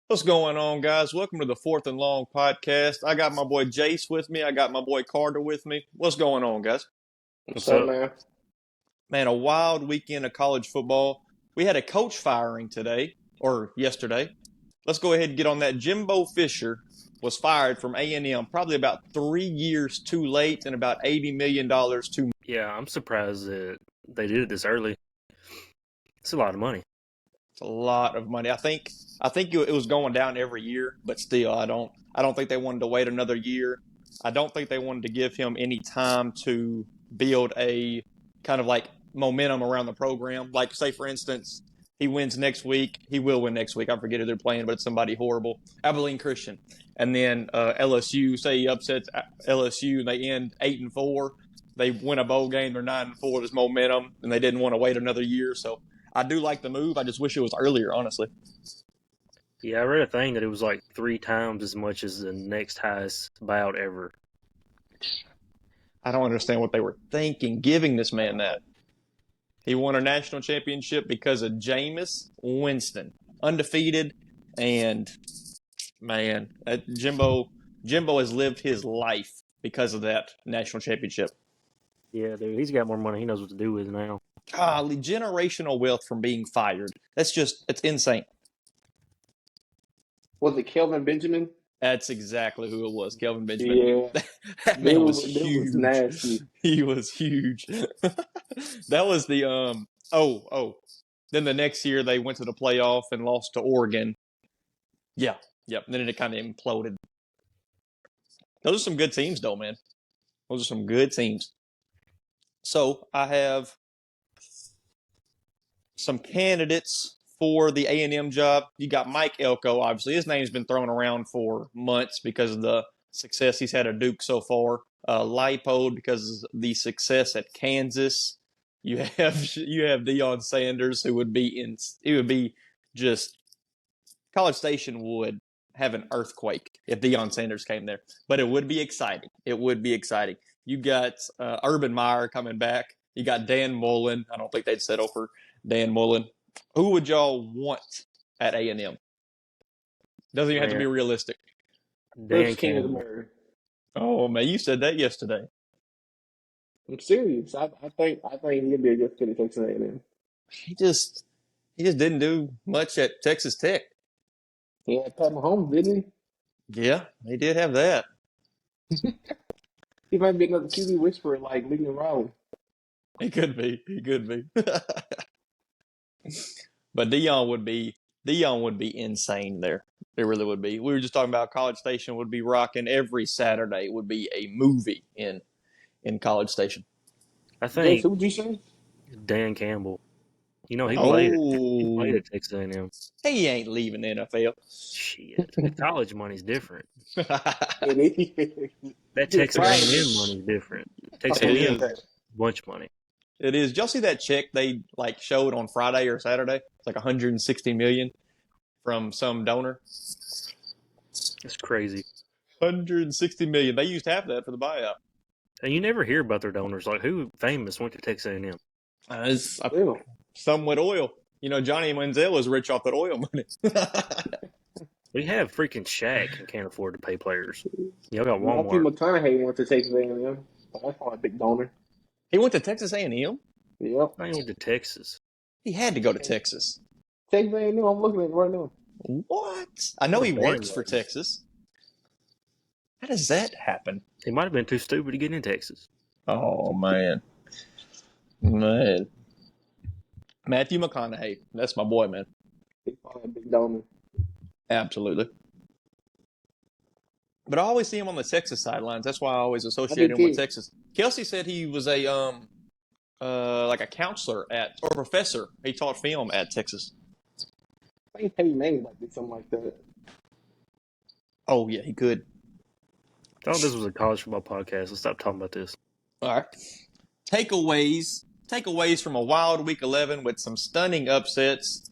What's going on, guys? Welcome to the 4th&Long podcast. I got my boy Jace with me. I got my boy Carter with me. What's going on, guys? What's up, man? Man, a wild weekend of college football. We had a coach firing today, or yesterday. Let's go ahead and get on that. Jimbo Fisher was fired from A&M probably about 3 years too late and about $80 million too much. Yeah, I'm surprised that they did it this early. It's a lot of money. It's a lot of money. I think it was going down every year, but still, I don't think they wanted to wait another year. I don't think they wanted to give him any time to build a kind of like momentum around the program. Like, say, for instance, he wins next week. He will win next week. I forget who they're playing, but it's somebody horrible. Abilene Christian. And then LSU, say he upsets LSU and they end 8-4. They win a bowl game. They're 9-4. There's momentum, and they didn't want to wait another year. So I do like the move. I just wish it was earlier, honestly. Yeah, I read a thing that it was like 3 times as much as the next highest buyout ever. I don't understand what they were thinking giving this man that. He won a national championship because of Jameis Winston. Undefeated, and, man, Jimbo has lived his life because of that national championship. Yeah, dude, he's got more money. He knows what to do with it now. Golly, generational wealth from being fired. It's insane. Was it Kelvin Benjamin? That's exactly who it was, Kelvin Benjamin. Yeah. That man was huge. It was nasty. He was huge. That was the Then the next year they went to the playoff and lost to Oregon. Yep. Then it kind of imploded. Those are some good teams, though, man. Those are some good teams. So I have some candidates for the A&M job. You got Mike Elko, obviously. His name's been thrown around for months because of the success he's had at Duke so far. Leipold because of the success at Kansas. You have Deion Sanders, who would be just College Station would have an earthquake if Deion Sanders came there. But it would be exciting. You got Urban Meyer coming back. You got Dan Mullen. I don't think they'd settle for Dan Mullen. Who would y'all want at A&M? Doesn't even have to be realistic. Dan Campbell. Oh, man, you said that yesterday. I'm serious. I think he'd be a good fit at Texas A&M. He just didn't do much at Texas Tech. He had Pat Mahomes, didn't he? Yeah, he did have that. He might be another QB whisperer like Lincoln Riley. He could be. But Deion would be insane there. It really would be. We were just talking about College Station would be rocking every Saturday. It would be a movie in College Station. I think. Who would you say? Dan Campbell. You know, he played at Texas A&M. He ain't leaving the NFL. Shit. The college money's different. That Texas A&M money's different. Texas A&M a bunch of money. It is. Did y'all see that check they showed on Friday or Saturday? It's like $160 million from some donor. That's crazy. $160 million. They used half that for the buyout. And you never hear about their donors. Like, who famous went to Texas A&M? Some with oil. You know, Johnny Manziel was rich off that oil money. We have freaking Shaq and can't afford to pay players. Y'all got Walmart. Matthew McConaughey went to Texas A&M. That's probably a big donor. He went to Texas A&M? Yep. He went to Texas. He had to go to Texas. Texas A&M, I'm looking at it right now. What? I know he works for Texas. How does that happen? He might have been too stupid to get in Texas. Oh, man. Matthew McConaughey. That's my boy, man. He's probably a big donor. Absolutely. But I always see him on the Texas sidelines. That's why I always associate him with Texas. Kelsey said he was a a counselor or professor. He taught film at Texas. I think Peyton Manning might do something like that. Oh, yeah, he could. I thought this was a college football podcast. Let's stop talking about this. All right. Takeaways from a wild Week 11 with some stunning upsets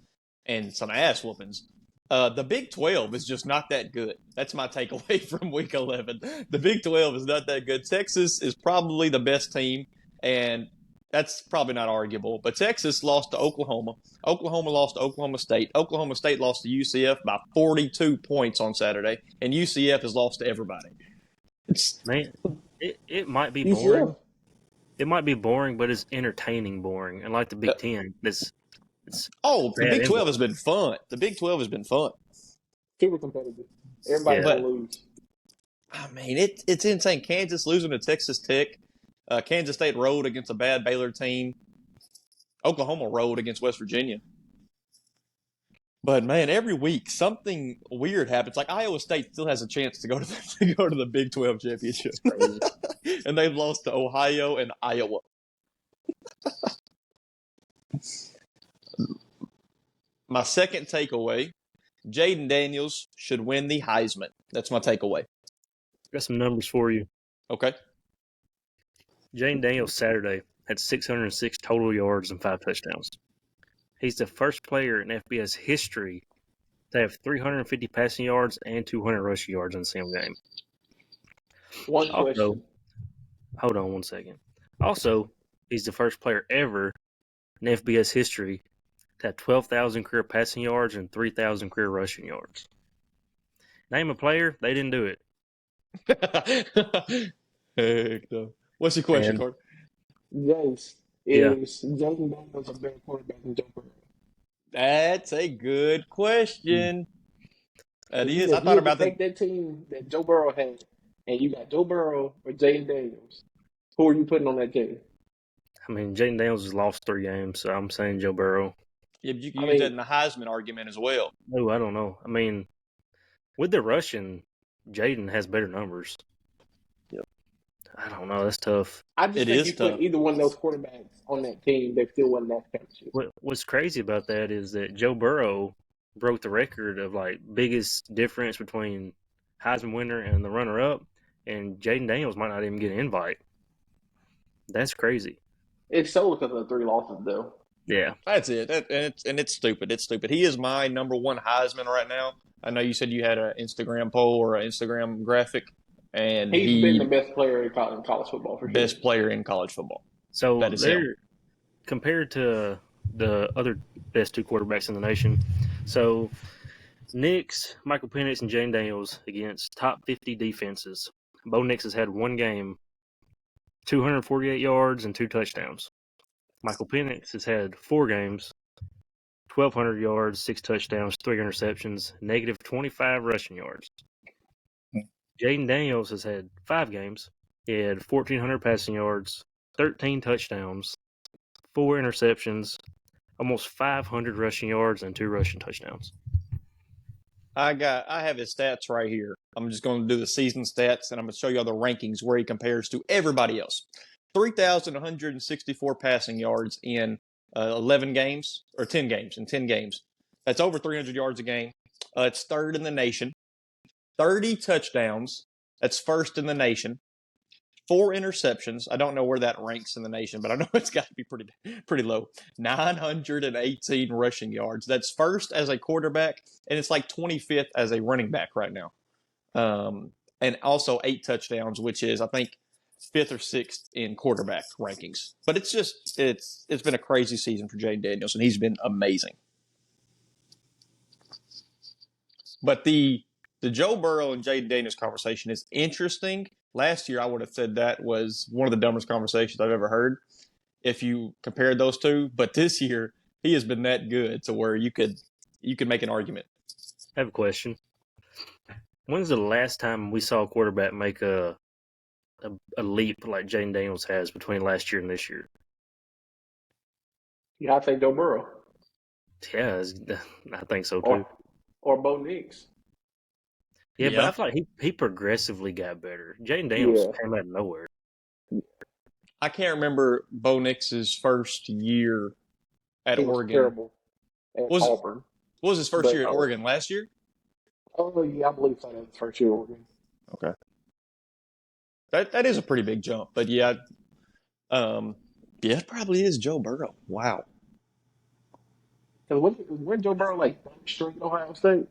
and some ass whoopings. The Big 12 is just not that good. That's my takeaway from Week 11. The Big 12 is not that good. Texas is probably the best team, and That's probably not arguable. But Texas lost to Oklahoma. Oklahoma lost to Oklahoma State. Oklahoma State lost to UCF by 42 points on Saturday, and UCF has lost to everybody. Man, it might be UCF. boring. It might be boring, but it's entertaining boring. And like the Big Ten, it's the Big 12 boring. has been fun. The Big 12 has been fun. Super competitive. Everybody's Yeah. gonna lose. I mean, it's insane. Kansas losing to Texas Tech. Kansas State rolled against a bad Baylor team. Oklahoma rolled against West Virginia. But man, every week something weird happens. Like Iowa State still has a chance to go to the Big 12 championship, and they've lost to Ohio and Iowa. My second takeaway: Jaden Daniels should win the Heisman. That's my takeaway. Got some numbers for you. Okay. Jane Daniels Saturday had 606 total yards and 5 touchdowns. He's the first player in FBS history to have 350 passing yards and 200 rushing yards in the same game. One question. Hold on 1 second. Also, he's the first player ever in FBS history to have 12,000 career passing yards and 3,000 career rushing yards. Name a player, they didn't do it. Heck no. What's your question, Carter? Jace, is Jaden Daniels a better quarterback than Joe Burrow? That's a good question. That is. I If thought you about take that team that Joe Burrow had, and you got Joe Burrow or Jaden Daniels, who are you putting on that team? I mean, Jaden Daniels has lost 3 games, so I'm saying Joe Burrow. Yeah, you can use that in the Heisman argument as well. No, I don't know. I mean, with the rushing, Jaden has better numbers. Yep. I don't know. That's tough. I just think you put either one of those quarterbacks on that team, they still won that championship. What's crazy about that is that Joe Burrow broke the record of like biggest difference between Heisman winner and the runner-up, and Jaden Daniels might not even get an invite. That's crazy. It's solely because of the 3 losses, though. Yeah, that's it. And it's stupid. It's stupid. He is my number 1 Heisman right now. I know you said you had an Instagram poll or an Instagram graphic, and he's been the best player in college football for sure. Best player in college football. So that is him. Compared to the other best 2 quarterbacks in the nation. So Nix, Michael Penix, and Jane Daniels against top 50 defenses. Bo Nix has had 1 game, 248 yards and 2 touchdowns. Michael Penix has had 4 games, 1,200 yards, 6 touchdowns, 3 interceptions, negative 25 rushing yards. Jaden Daniels has had 5 games. He had 1,400 passing yards, 13 touchdowns, 4 interceptions, almost 500 rushing yards, and 2 rushing touchdowns. I have his stats right here. I'm just going to do the season stats, and I'm going to show you all the rankings where he compares to everybody else. 3,164 passing yards in 11 games, or 10 games, in 10 games. That's over 300 yards a game. It's third in the nation. 30 touchdowns. That's first in the nation. 4 interceptions. I don't know where that ranks in the nation, but I know it's got to be pretty low. 918 rushing yards. That's first as a quarterback, and it's like 25th as a running back right now. And also 8 touchdowns, which is, I think, 5th or 6th in quarterback rankings. But it's been a crazy season for Jaden Daniels, and he's been amazing. But the Joe Burrow and Jaden Daniels conversation is interesting. Last year, I would have said that was one of the dumbest conversations I've ever heard if you compared those two. But this year, he has been that good to where you could make an argument. I have a question. When's the last time we saw a quarterback make a leap like Jaden Daniels has between last year and this year? Yeah, I think Joe Burrow. Yeah, I think so too. Or Bo Nix. Yeah, but I feel like he progressively got better. Jaden Daniels came out of nowhere. I can't remember Bo Nix's first year at Oregon. Terrible. At Auburn. What was his first year at Oregon? Last year? Oh, yeah, I believe so. That was first year at Oregon. Okay. That is a pretty big jump. But yeah, it probably is Joe Burrow. Wow. When Joe Burrow like straight Ohio State?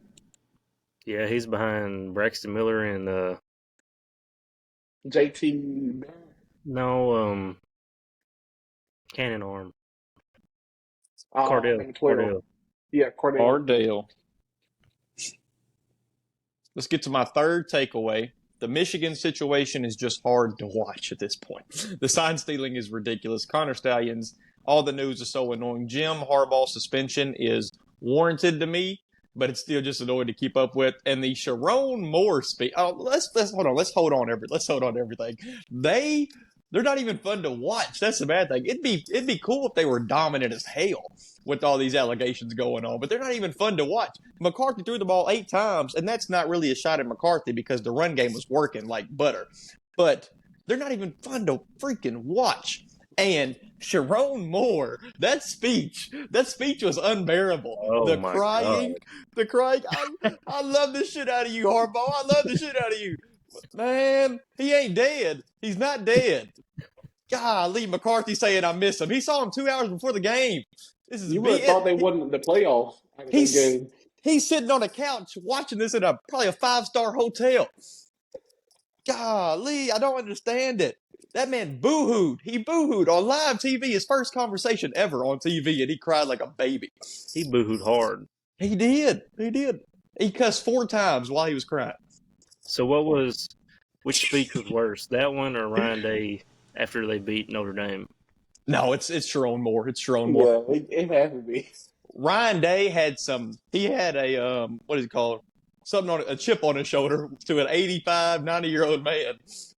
Yeah, he's behind Braxton Miller and JT Barrett. No, Cannon arm. Number 12. Cardell. Yeah, Cordell. Ardale. Let's get to my third takeaway. The Michigan situation is just hard to watch at this point. The sign stealing is ridiculous. Connor Stallions, all the news is so annoying. Jim Harbaugh's suspension is warranted to me, but it's still just annoying to keep up with. And the Sharon Moore speech. Oh, let's hold on. Let's hold on to everything. They're not even fun to watch. That's the bad thing. It'd be cool if they were dominant as hell with all these allegations going on, but they're not even fun to watch. McCarthy threw the ball 8 times, and that's not really a shot at McCarthy because the run game was working like butter. But they're not even fun to freaking watch. And Sharon Moore, that speech was unbearable. Oh, the my crying, God. the crying. I love the shit out of you, Harbaugh. I love the shit out of you. Man, he ain't dead. He's not dead. Golly, McCarthy saying I miss him. He saw him 2 hours before the game. This is You would have thought they wasn't in the playoffs. He's sitting on a couch watching this in probably a 5-star hotel. Golly, I don't understand it. That man boo-hooed. He boo-hooed on live TV, his first conversation ever on TV, and he cried like a baby. He boo-hooed hard. He did. He cussed 4 times while he was crying. So which speech was worse, that one or Ryan Day after they beat Notre Dame? No, it's Sharon Moore. It's Sharon Moore. Yeah, it has to be. Ryan Day had a what is it called? Something on a chip on his shoulder to an 85, 90-year-old man.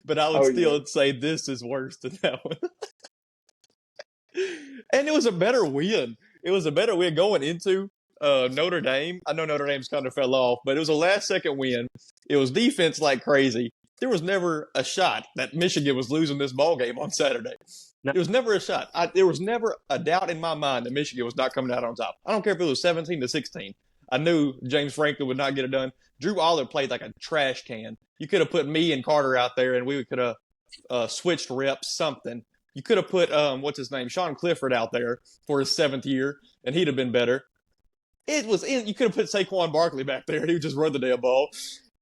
But I would still say this is worse than that one. And it was a better win. It was a better win going into Notre Dame. I know Notre Dame's kind of fell off, but it was a last-second win. It was defense like crazy. There was never a shot that Michigan was losing this ball game on Saturday. No. There was never a shot. There was never a doubt in my mind that Michigan was not coming out on top. I don't care if it was 17-16. I knew James Franklin would not get it done. Drew Aller played like a trash can. You could have put me and Carter out there, and we could have switched reps, something. You could have put, Sean Clifford out there for his 7th year, and he'd have been better. You could have put Saquon Barkley back there, and he would just run the damn ball.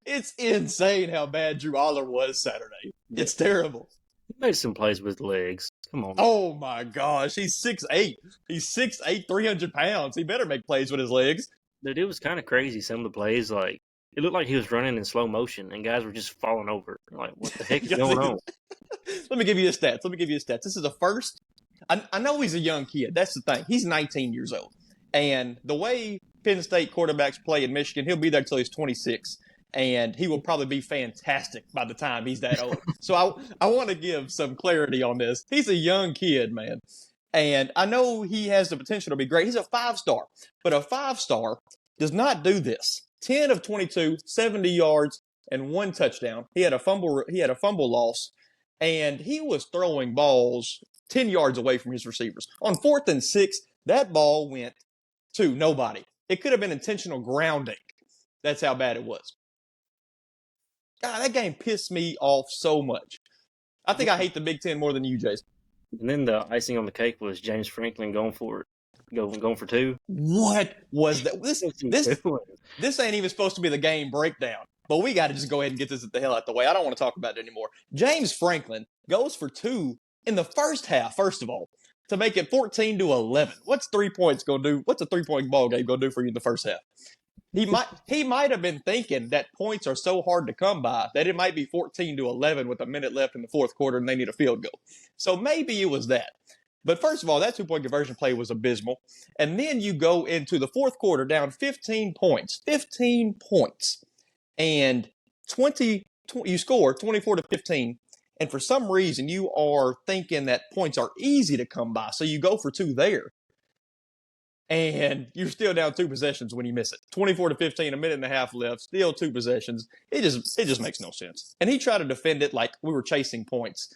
It's insane how bad Drew Aller was Saturday. It's terrible. He made some plays with legs. Come on. Oh, my gosh. He's 6'8". He's 6'8", 300 pounds. He better make plays with his legs. Dude, it was kind of crazy, some of the plays. Like, it looked like he was running in slow motion, and guys were just falling over. Like, what the heck is going on? Let me give you his stats. This is the first. I know he's a young kid. That's the thing. He's 19 years old. And the way Penn State quarterbacks play in Michigan, he'll be there until he's 26. And he will probably be fantastic by the time he's that old. So I want to give some clarity on this. He's a young kid, man. And I know he has the potential to be great. He's a 5-star. But a 5-star does not do this. 10 of 22, 70 yards, and 1 touchdown. He had a fumble loss. And he was throwing balls 10 yards away from his receivers. On 4th and 6, that ball went to nobody. It could have been intentional grounding. That's how bad it was. God, that game pissed me off so much. I think I hate the Big Ten more than you, Jason. And then the icing on the cake was James Franklin going for 2. What was that? This ain't even supposed to be the game breakdown. But we got to just go ahead and get this the hell out the way. I don't want to talk about it anymore. James Franklin goes for 2 in the first half, first of all, to make it 14-11. What's 3 points going to do? What's a 3-point ball game going to do for you in the first half? He might have been thinking that points are so hard to come by that it might be 14-11 with a minute left in the fourth quarter and they need a field goal. So maybe it was that. But first of all, that 2-point conversion play was abysmal. And then you go into the fourth quarter down 15 points. 15 points. And you score 24-15. And for some reason, you are thinking that points are easy to come by. So you go for 2 there. And you're still down 2 possessions when you miss it. 24-15, a minute and a half left, still 2 possessions. It just makes no sense. And he tried to defend it like we were chasing points.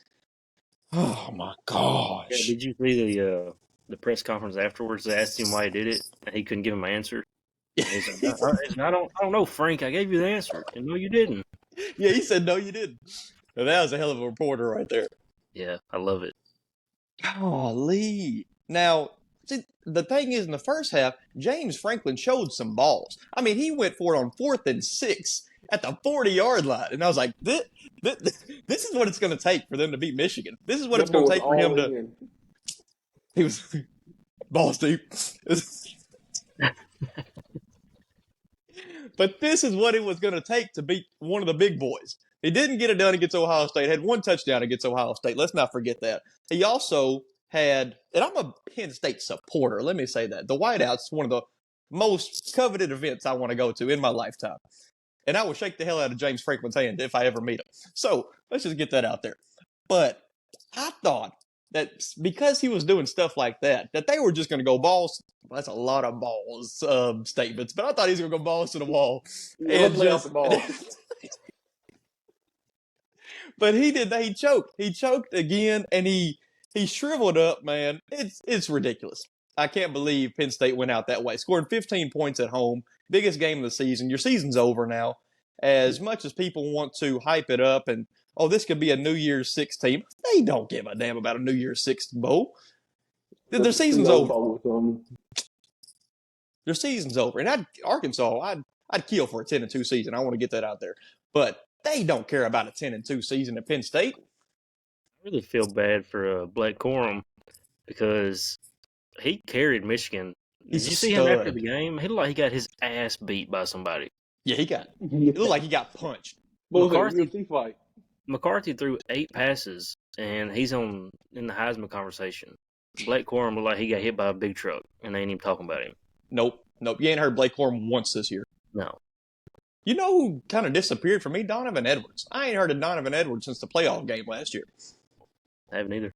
Oh my gosh! Yeah, did you see the press conference afterwards? They asked him why he did it, and he couldn't give them an answer. He's like, I don't know, Frank. I gave you the answer, and no, you didn't. Yeah, he said no, you didn't. Now, that was a hell of a reporter right there. Yeah, I love it. Golly! Now, see, the thing is, in the first half, James Franklin showed some balls. I mean, he went for it on 4th and 6 at the 40-yard line, and I was like, this is what it's going to take for them to beat Michigan. This is what it's going to take for him to. He was balls deep. But this is what it was going to take to beat one of the big boys. He didn't get it done against Ohio State. Had one touchdown against Ohio State. Let's not forget that. He also had, and I'm a Penn State supporter. Let me say that. The Whiteout's one of the most coveted events I want to go to in my lifetime. And I will shake the hell out of James Franklin's hand if I ever meet him. So let's just get that out there. But I thought that because he was doing stuff like that they were just going to go balls. Well, that's a lot of balls statements, but I thought he was going to go balls to the wall. And lay off the ball. But he did. He choked. He choked again, and he shriveled up. Man, it's ridiculous. I can't believe Penn State went out that way. Scored 15 points at home. Biggest game of the season. Your season's over now. As much as people want to hype it up and, oh, this could be a New Year's Six team, they don't give a damn about a New Year's Six bowl. Their season's over. Their season's over. And Arkansas, I'd kill for a 10-2 season. I want to get that out there. But they don't care about a 10-2 season at Penn State. I really feel bad for Blake Corum because he carried Michigan. Did you see him after the game? He looked like he got his ass beat by somebody. Yeah, it looked like he got punched. McCarthy threw 8 passes, and he's in the Heisman conversation. Blake Corum looked like he got hit by a big truck, and they ain't even talking about him. Nope. You ain't heard Blake Corum once this year. No. You know who kind of disappeared for me? Donovan Edwards. I ain't heard of Donovan Edwards since the playoff game last year. I haven't either.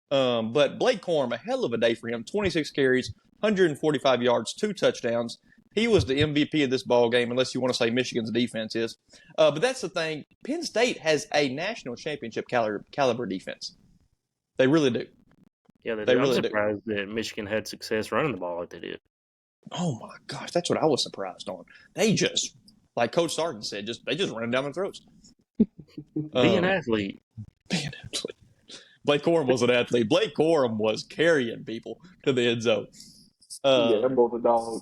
But Blake Corum, a hell of a day for him. 26 carries, 145 yards, 2 touchdowns. He was the MVP of this ball game, unless you want to say Michigan's defense is. But that's the thing. Penn State has a national championship caliber defense. They really do. Yeah, they really do. I'm surprised that Michigan had success running the ball like they did. Oh, my gosh. That's what I was surprised on. They just, like Coach Sargent said, they just run them down their throats. Be an athlete. Blake Corum was an athlete. Blake Corum was carrying people to the end zone. Yeah, they're both a dog.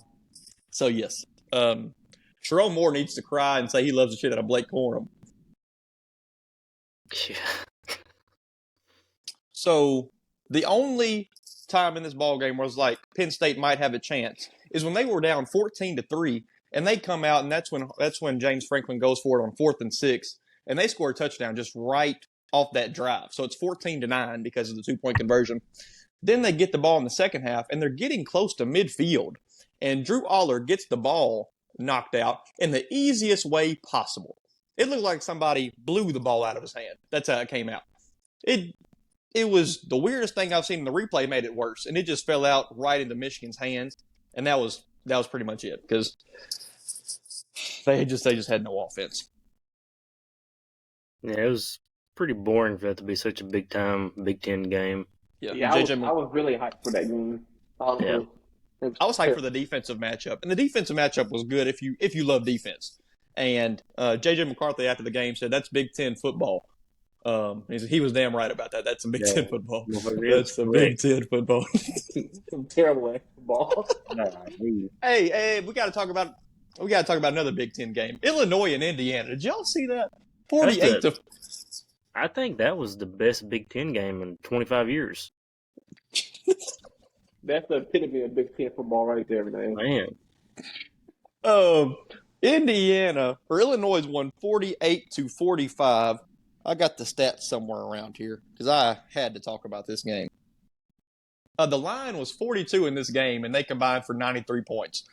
So, yes. Sherrone Moore needs to cry and say he loves the shit out of Blake Corum. Yeah. So, the only time in this ball game where it was like Penn State might have a chance is when they were down 14-3, and they come out, and that's when James Franklin goes for it on 4th and 6, and they score a touchdown just right off that drive. So it's 14-9 because of the 2-point conversion. Then they get the ball in the second half, and they're getting close to midfield. And Drew Aller gets the ball knocked out in the easiest way possible. It looked like somebody blew the ball out of his hand. That's how it came out. It was the weirdest thing I've seen. The replay made it worse, and it just fell out right into Michigan's hands. And that was pretty much it because they just had no offense. Yeah, it was pretty boring for that to be such a big-time Big Ten game. Yeah, I was really hyped for that game. I was hyped for the defensive matchup, and the defensive matchup was good if you love defense. And J.J. McCarthy after the game said that's Big Ten football. He was damn right about that. That's some Big Ten football. That's some Big Ten football. Some terrible football. Hey, we got to talk about another Big Ten game. Illinois and Indiana. Did y'all see that? 48 to. I think that was the best Big Ten game in 25 years. That's the epitome of Big Ten football right there, man. Illinois won 48-45. I got the stats somewhere around here because I had to talk about this game. The line was 42 in this game, and they combined for 93 points.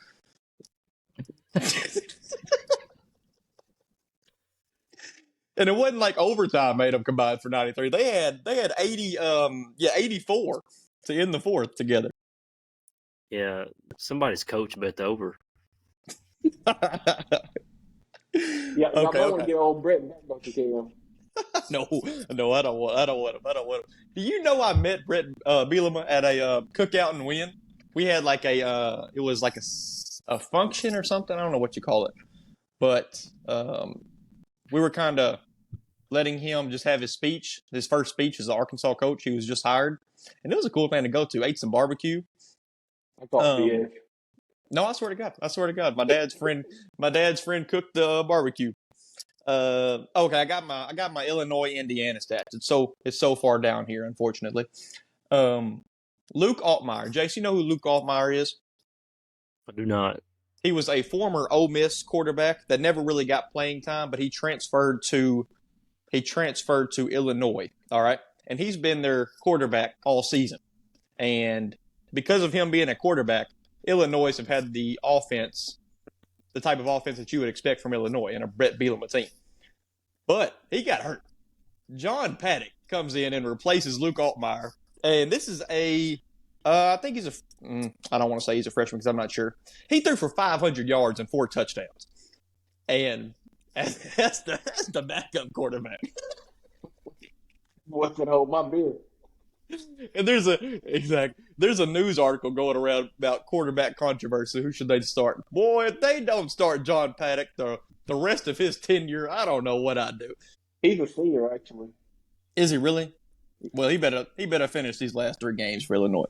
And it wasn't like overtime made them combine for 93. They had 84 to end the fourth together. Yeah, somebody's coach bet the over. Yeah, I want to get old Brett back about the game. No, I don't want him. Do you know I met Brett Bielema at a cookout in Wynn? We had like it was like a function or something. I don't know what you call it, but we were kind of letting him just have his speech. His first speech as the Arkansas coach. He was just hired, and it was a cool thing to go to. Ate some barbecue. I thought No, I swear to God. My dad's friend cooked the barbecue. Okay, I got my Illinois Indiana stats. It's so far down here, unfortunately. Luke Altmaier. Jace, you know who Luke Altmaier is? I do not. He was a former Ole Miss quarterback that never really got playing time, but he transferred to Illinois. All right, and he's been their quarterback all season. And because of him being a quarterback, Illinois have had the type of offense that you would expect from Illinois in a Brett Bielema team. But he got hurt. John Paddock comes in and replaces Luke Altmaier. And this is I think I don't want to say he's a freshman because I'm not sure. He threw for 500 yards and 4 touchdowns. And that's the backup quarterback. Boy can hold my beer. And there's a news article going around about quarterback controversy. Who should they start? Boy, if they don't start John Paddock the rest of his tenure, I don't know what I'd do. He's a senior, actually. Is he really? Well, he better finish these last 3 games for Illinois.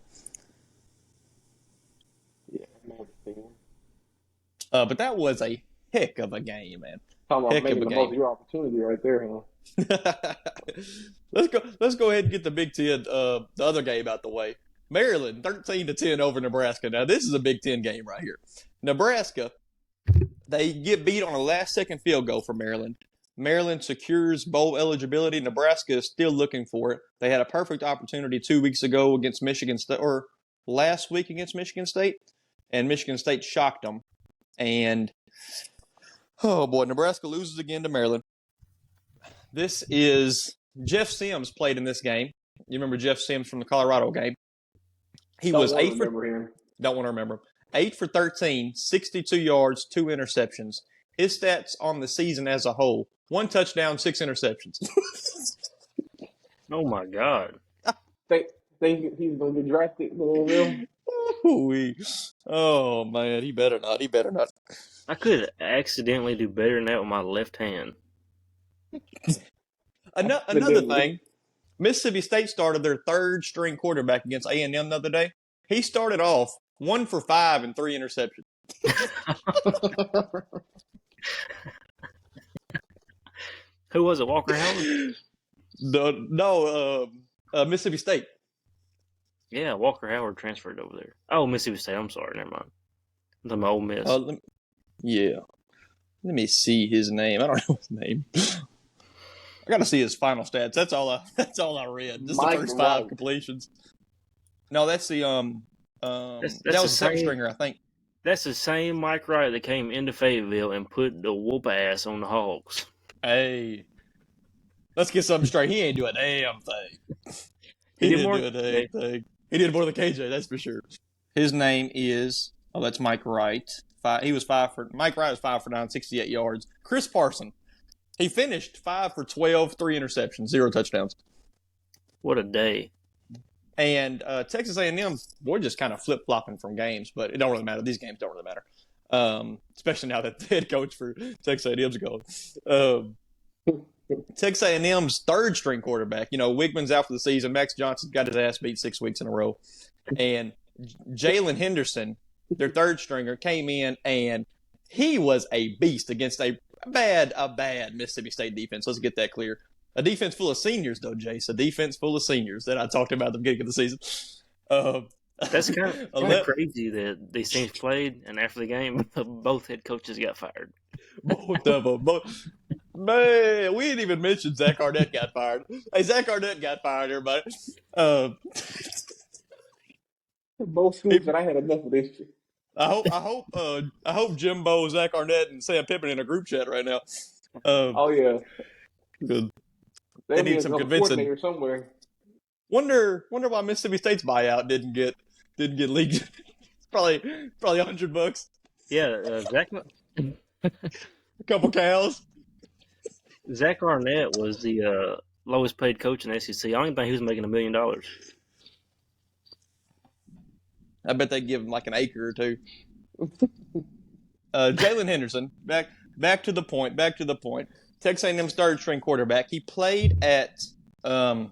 Yeah, man. But that was a heck of a game, man. Talking about Heck making of a the game. most of your opportunity right there, huh? Let's go ahead and get the Big Ten, the other game out the way. Maryland 13-10 over Nebraska. Now this is a Big Ten game right here. Nebraska, they get beat on a last-second field goal for Maryland. Maryland secures bowl eligibility. Nebraska is still looking for it. They had a perfect opportunity 2 weeks ago against Michigan State, or last week against Michigan State, and Michigan State shocked them. And oh boy, Nebraska loses again to Maryland. This is Jeff Sims played in this game. You remember Jeff Sims from the Colorado game? He was 8 for. Don't want to remember him. 8 for 13, 62 yards, 2 interceptions. His stats on the season as a whole: 1 touchdown, 6 interceptions. Oh my God! Think he's gonna get drafted? Oh man, he better not. He better not. I could accidentally do better than that with my left hand. Another thing, Mississippi State started their 3rd string quarterback against A&M the other day. He started off 1 for 5 and 3 interceptions. Who was it? Walker Howard? No, Mississippi State. Yeah, Walker Howard transferred over there. Oh, Mississippi State. I'm sorry. Never mind. I'm talking about Ole Miss. Let me see his name. I don't know his name. I got to see his final stats. That's all I read. Just the first 5 completions. No, that's the that was second stringer, I think. That's the same Mike Wright that came into Fayetteville and put the whoop ass on the Hogs. Hey, let's get something straight. He ain't doing a damn thing. He didn't do a damn thing. He did more than KJ, that's for sure. His name is that's Mike Wright. Mike Wright was 5 for 9, 68 yards. Chris Parson, he finished 5 for 12, 3 interceptions, 0 touchdowns. What a day! And Texas A&M, we're just kind of flip-flopping from games, but it don't really matter. These games don't really matter, especially now that the head coach for Texas A&M's gone. Texas A&M's 3rd string quarterback, Wigman's out for the season. Max Johnson got his ass beat 6 weeks in a row. And Jalen Henderson, their 3rd stringer, came in, and he was a beast against a bad Mississippi State defense. Let's get that clear. A defense full of seniors, though, Jace. A defense full of seniors that I talked about at the beginning of the season. That's kind of crazy that these teams played, and after the game, both head coaches got fired. Both of them. Man, we didn't even mention Zach Arnett got fired. Hey, Zach Arnett got fired, everybody. Both schools, but I had enough of this shit. I hope Jimbo, Zach Arnett, and Sam Pittman in a group chat right now. Oh yeah, good. They need some convincing. Or somewhere. Wonder why Mississippi State's buyout didn't get leaked. Probably $100. Yeah, Zach. A couple cows. Zach Arnett was the lowest paid coach in the SEC. I don't even think he was making $1 million. I bet they give him like an acre or 2. Jalen Henderson, back to the point. Texas A&M's 3rd string quarterback. He played at I'll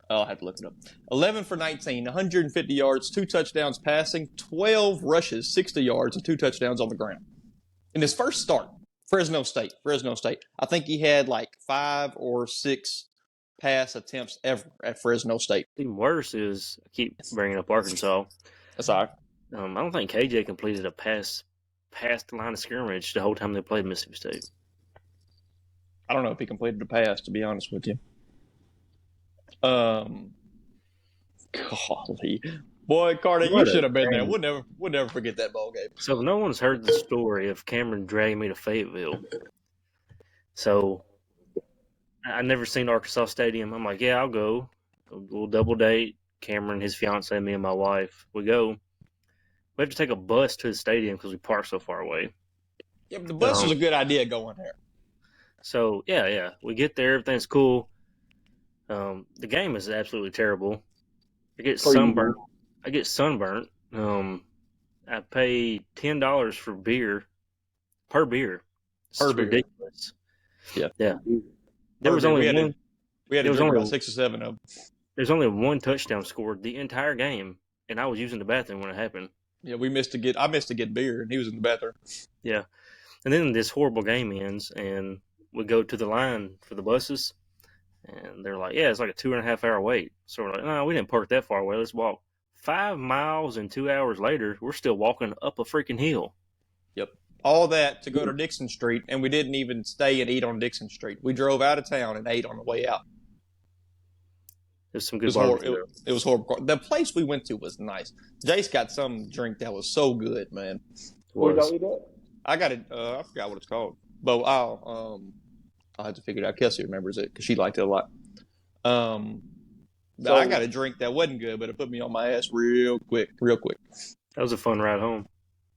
have to look it up. 11 for 19, 150 yards, 2 touchdowns passing, 12 rushes, 60 yards, and 2 touchdowns on the ground. In his first start, Fresno State. I think he had like 5 or 6 pass attempts ever at Fresno State. Even worse is I keep bringing up Arkansas. That's all right. I don't think KJ completed a pass past the line of scrimmage the whole time they played Mississippi State. I don't know if he completed the pass, to be honest with you. Golly. Boy, Carter, you should have been there. We'll never forget that ball game. So no one's heard the story of Cameron dragging me to Fayetteville. So I never seen Arkansas Stadium. I'm like, yeah, I'll go. We'll double date. Cameron, his fiance, me, and my wife. We go. We have to take a bus to the stadium because we park so far away. Yeah, but the bus was a good idea going there. So yeah, we get there. Everything's cool. The game is absolutely terrible. I get sunburnt. I pay $10 for beer per beer. It's ridiculous. Yeah. There was only one. We had to drink about 6 or 7 of them. There's only one touchdown scored the entire game, and I was using the bathroom when it happened. Yeah, I missed to get beer, and he was in the bathroom. Yeah, and then this horrible game ends, and we go to the line for the buses, and they're like, "Yeah, it's like a 2.5 hour wait." So we're like, "No, we didn't park that far away. Let's walk." 5 miles and 2 hours later, we're still walking up a freaking hill. Yep. All that to go to Dixon Street, and we didn't even stay and eat on Dixon Street. We drove out of town and ate on the way out. There's some good barbecue. It was horrible. The place we went to was nice. Jace got some drink that was so good, man. Where y'all eat at? I got it. I forgot what it's called, but I'll have to figure it out. Kelsey remembers it because she liked it a lot. I got a drink that wasn't good, but it put me on my ass real quick. That was a fun ride home.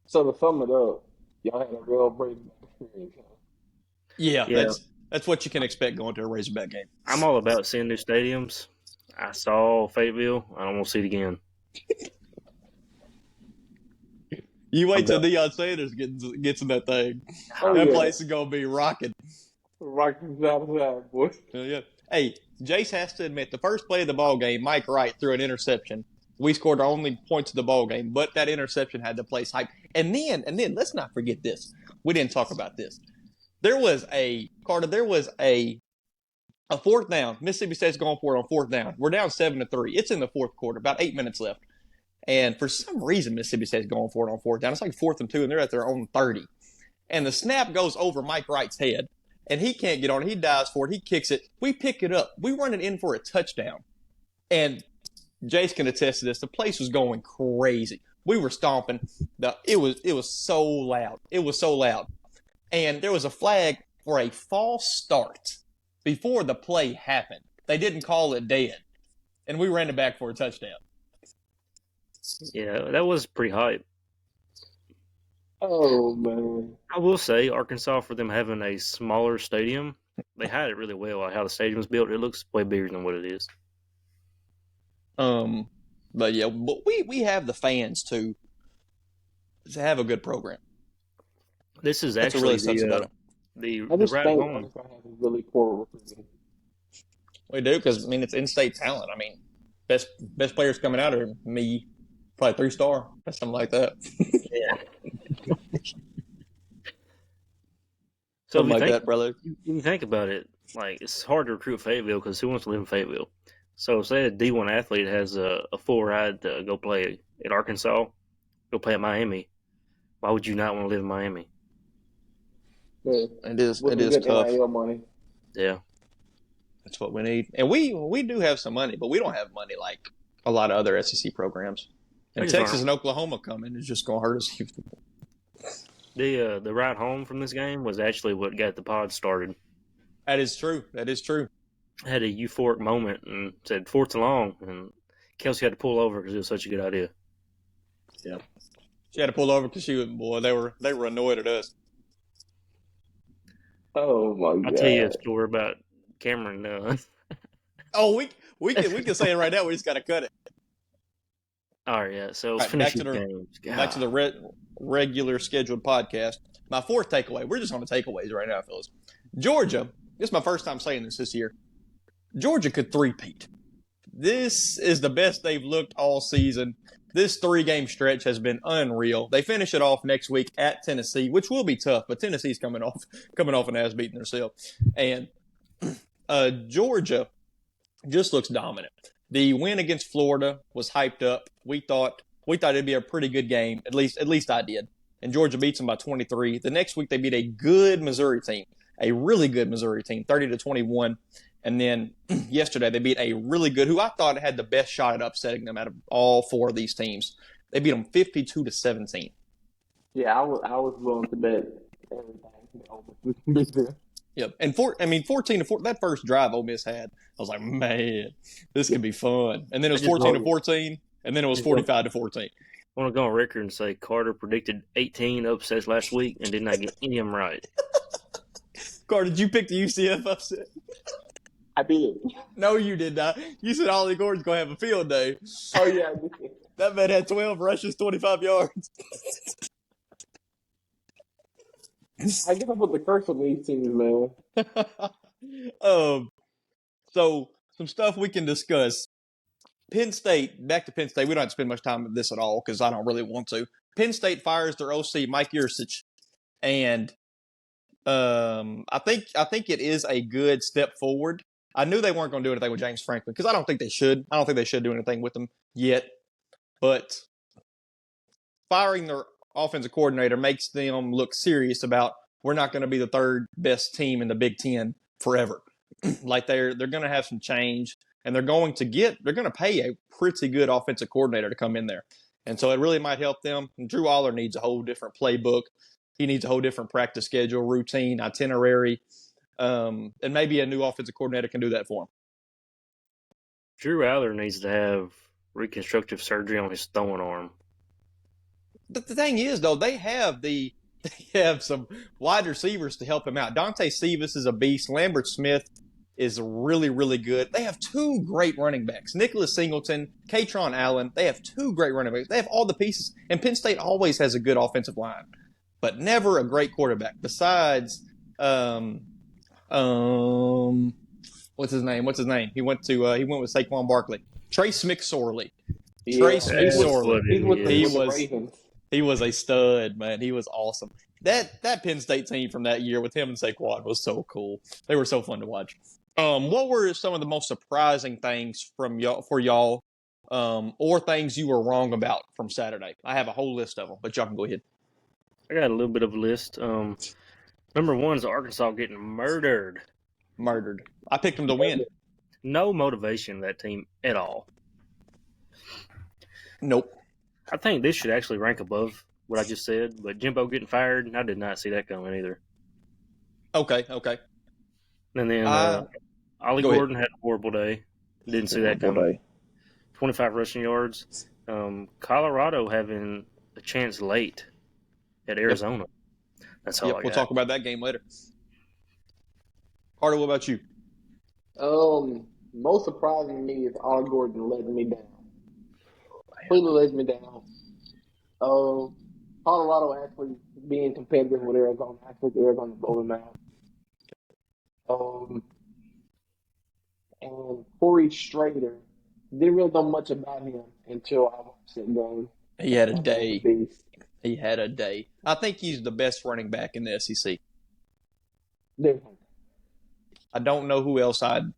So to sum it up, y'all had a real Razorback experience. Huh? Yeah, that's what you can expect going to a Razorback game. I'm all about seeing new stadiums. I saw Fayetteville. I don't want to see it again. You wait till Deion Sanders gets in that thing. That place is going to be rocking. Rocking outside, boy. Yeah. Hey, Jace has to admit, the first play of the ball game, Mike Wright threw an interception. We scored our only points of the ball game, but that interception had the place hyped. And then let's not forget this. We didn't talk about this. There was a 4th down. Mississippi State's going for it on 4th down. We're down 7-3. It's in the 4th quarter, about 8 minutes left. And for some reason, Mississippi State's going for it on 4th down. It's like 4th and 2, and they're at their own 30. And the snap goes over Mike Wright's head, and he can't get on it. He dives for it. He kicks it. We pick it up. We run it in for a touchdown. And Jace can attest to this. The place was going crazy. We were stomping. It was so loud. It was so loud. And there was a flag for a false start before the play happened. They didn't call it dead. And we ran it back for a touchdown. Yeah, that was pretty hype. Oh, man. I will say, Arkansas, for them having a smaller stadium, they had it really well. Like how the stadium's built, it looks way bigger than what it is. But yeah, but we have the fans to have a good program. This is That's actually I the just right think home. Arkansas has a really poor recruiting. We do because it's in-state talent. I mean, best players coming out are me, probably 3-star, or something like that. Yeah. Something like that, brother. You think about it, like it's hard to recruit Fayetteville because who wants to live in Fayetteville? So say a D1 athlete has a full ride to go play at Arkansas, go play at Miami. Why would you not want to live in Miami? Yeah. It is tough. NIL money. Yeah. That's what we need. And we do have some money, but we don't have money like a lot of other SEC programs. And Texas and Oklahoma coming is just going to hurt us. The ride home from this game was actually what got the pod started. That is true. I had a euphoric moment and said 4th&Long, and Kelsey had to pull over because it was such a good idea. Yeah. She had to pull over because they were annoyed at us. Oh my God! I'll tell you a story about Cameron. Oh, we can say it right now. We just got to cut it. All right, yeah. So back to the regular scheduled podcast. My 4th takeaway. We're just on the takeaways right now, fellas. Georgia. This is my first time saying this year. Georgia could three-peat. This is the best they've looked all season. This 3-game stretch has been unreal. They finish it off next week at Tennessee, which will be tough, but Tennessee's coming off an ass beating themselves. And Georgia just looks dominant. The win against Florida was hyped up. We thought it'd be a pretty good game. At least I did. And Georgia beats them by 23. The next week they beat a good Missouri team, a really good Missouri team, 30-21. And then yesterday they beat a really good, who I thought had the best shot at upsetting them out of all four of these teams. They beat them 52-17. Yeah, I was willing to bet everything. Yep. And 14-4, that first drive Ole Miss had, I was like, man, this could be fun. And then it was 14-14, and then it was 45-14. I want to go on record and say Carter predicted 18 upsets last week and did not get any of them right. Carter, did you pick the UCF upset? I did. No, you did not. You said Ollie Gordon's going to have a field day. Oh, yeah, I did. That man had 12 rushes, 25 yards. I guess I put the curse on these teams, man. So, some stuff we can discuss. Penn State, back to Penn State. We don't have to spend much time with this at all because I don't really want to. Penn State fires their OC, Mike Yurcich, and I think it is a good step forward. I knew they weren't going to do anything with James Franklin because I don't think they should. I don't think they should do anything with him yet. But firing their offensive coordinator makes them look serious about we're not going to be the third best team in the Big Ten forever. Like they're going to have some change, and they're going to pay a pretty good offensive coordinator to come in there. And so it really might help them. And Drew Aller needs a whole different playbook. He needs a whole different practice schedule, routine, itinerary, and maybe a new offensive coordinator can do that for him. Drew Aller needs to have reconstructive surgery on his throwing arm. The thing is, though, they have some wide receivers to help him out. Dante Cephas is a beast. Lambert Smith is really, really good. They have two great running backs, Nicholas Singleton, Katron Allen. They have two great running backs. They have all the pieces. And Penn State always has a good offensive line, but never a great quarterback. Besides, what's his name? He went with Saquon Barkley. Trace McSorley. Trace McSorley. He was a stud, man. He was awesome. That Penn State team from that year with him and Saquon was so cool. They were so fun to watch. What were some of the most surprising things for y'all, or things you were wrong about from Saturday? I have a whole list of them, but y'all can go ahead. I got a little bit of a list. Number one is Arkansas getting murdered. I picked them to win. No motivation in that team at all. Nope. I think this should actually rank above what I just said, but Jimbo getting fired, I did not see that coming either. Okay. And then Ollie Gordon had a horrible day. Didn't see that coming. 25 rushing yards. Colorado having a chance late at Arizona. That's all I got. We'll talk about that game later. Carter, what about you? Most surprising to me is Ollie Gordon letting me down. Completely let me down. Colorado actually being competitive with Arizona. I think Arizona blow them out. And Corey Strader, didn't really know much about him until I watched that game. He had a day. I think he's the best running back in the SEC. Definitely. I don't know who else I'd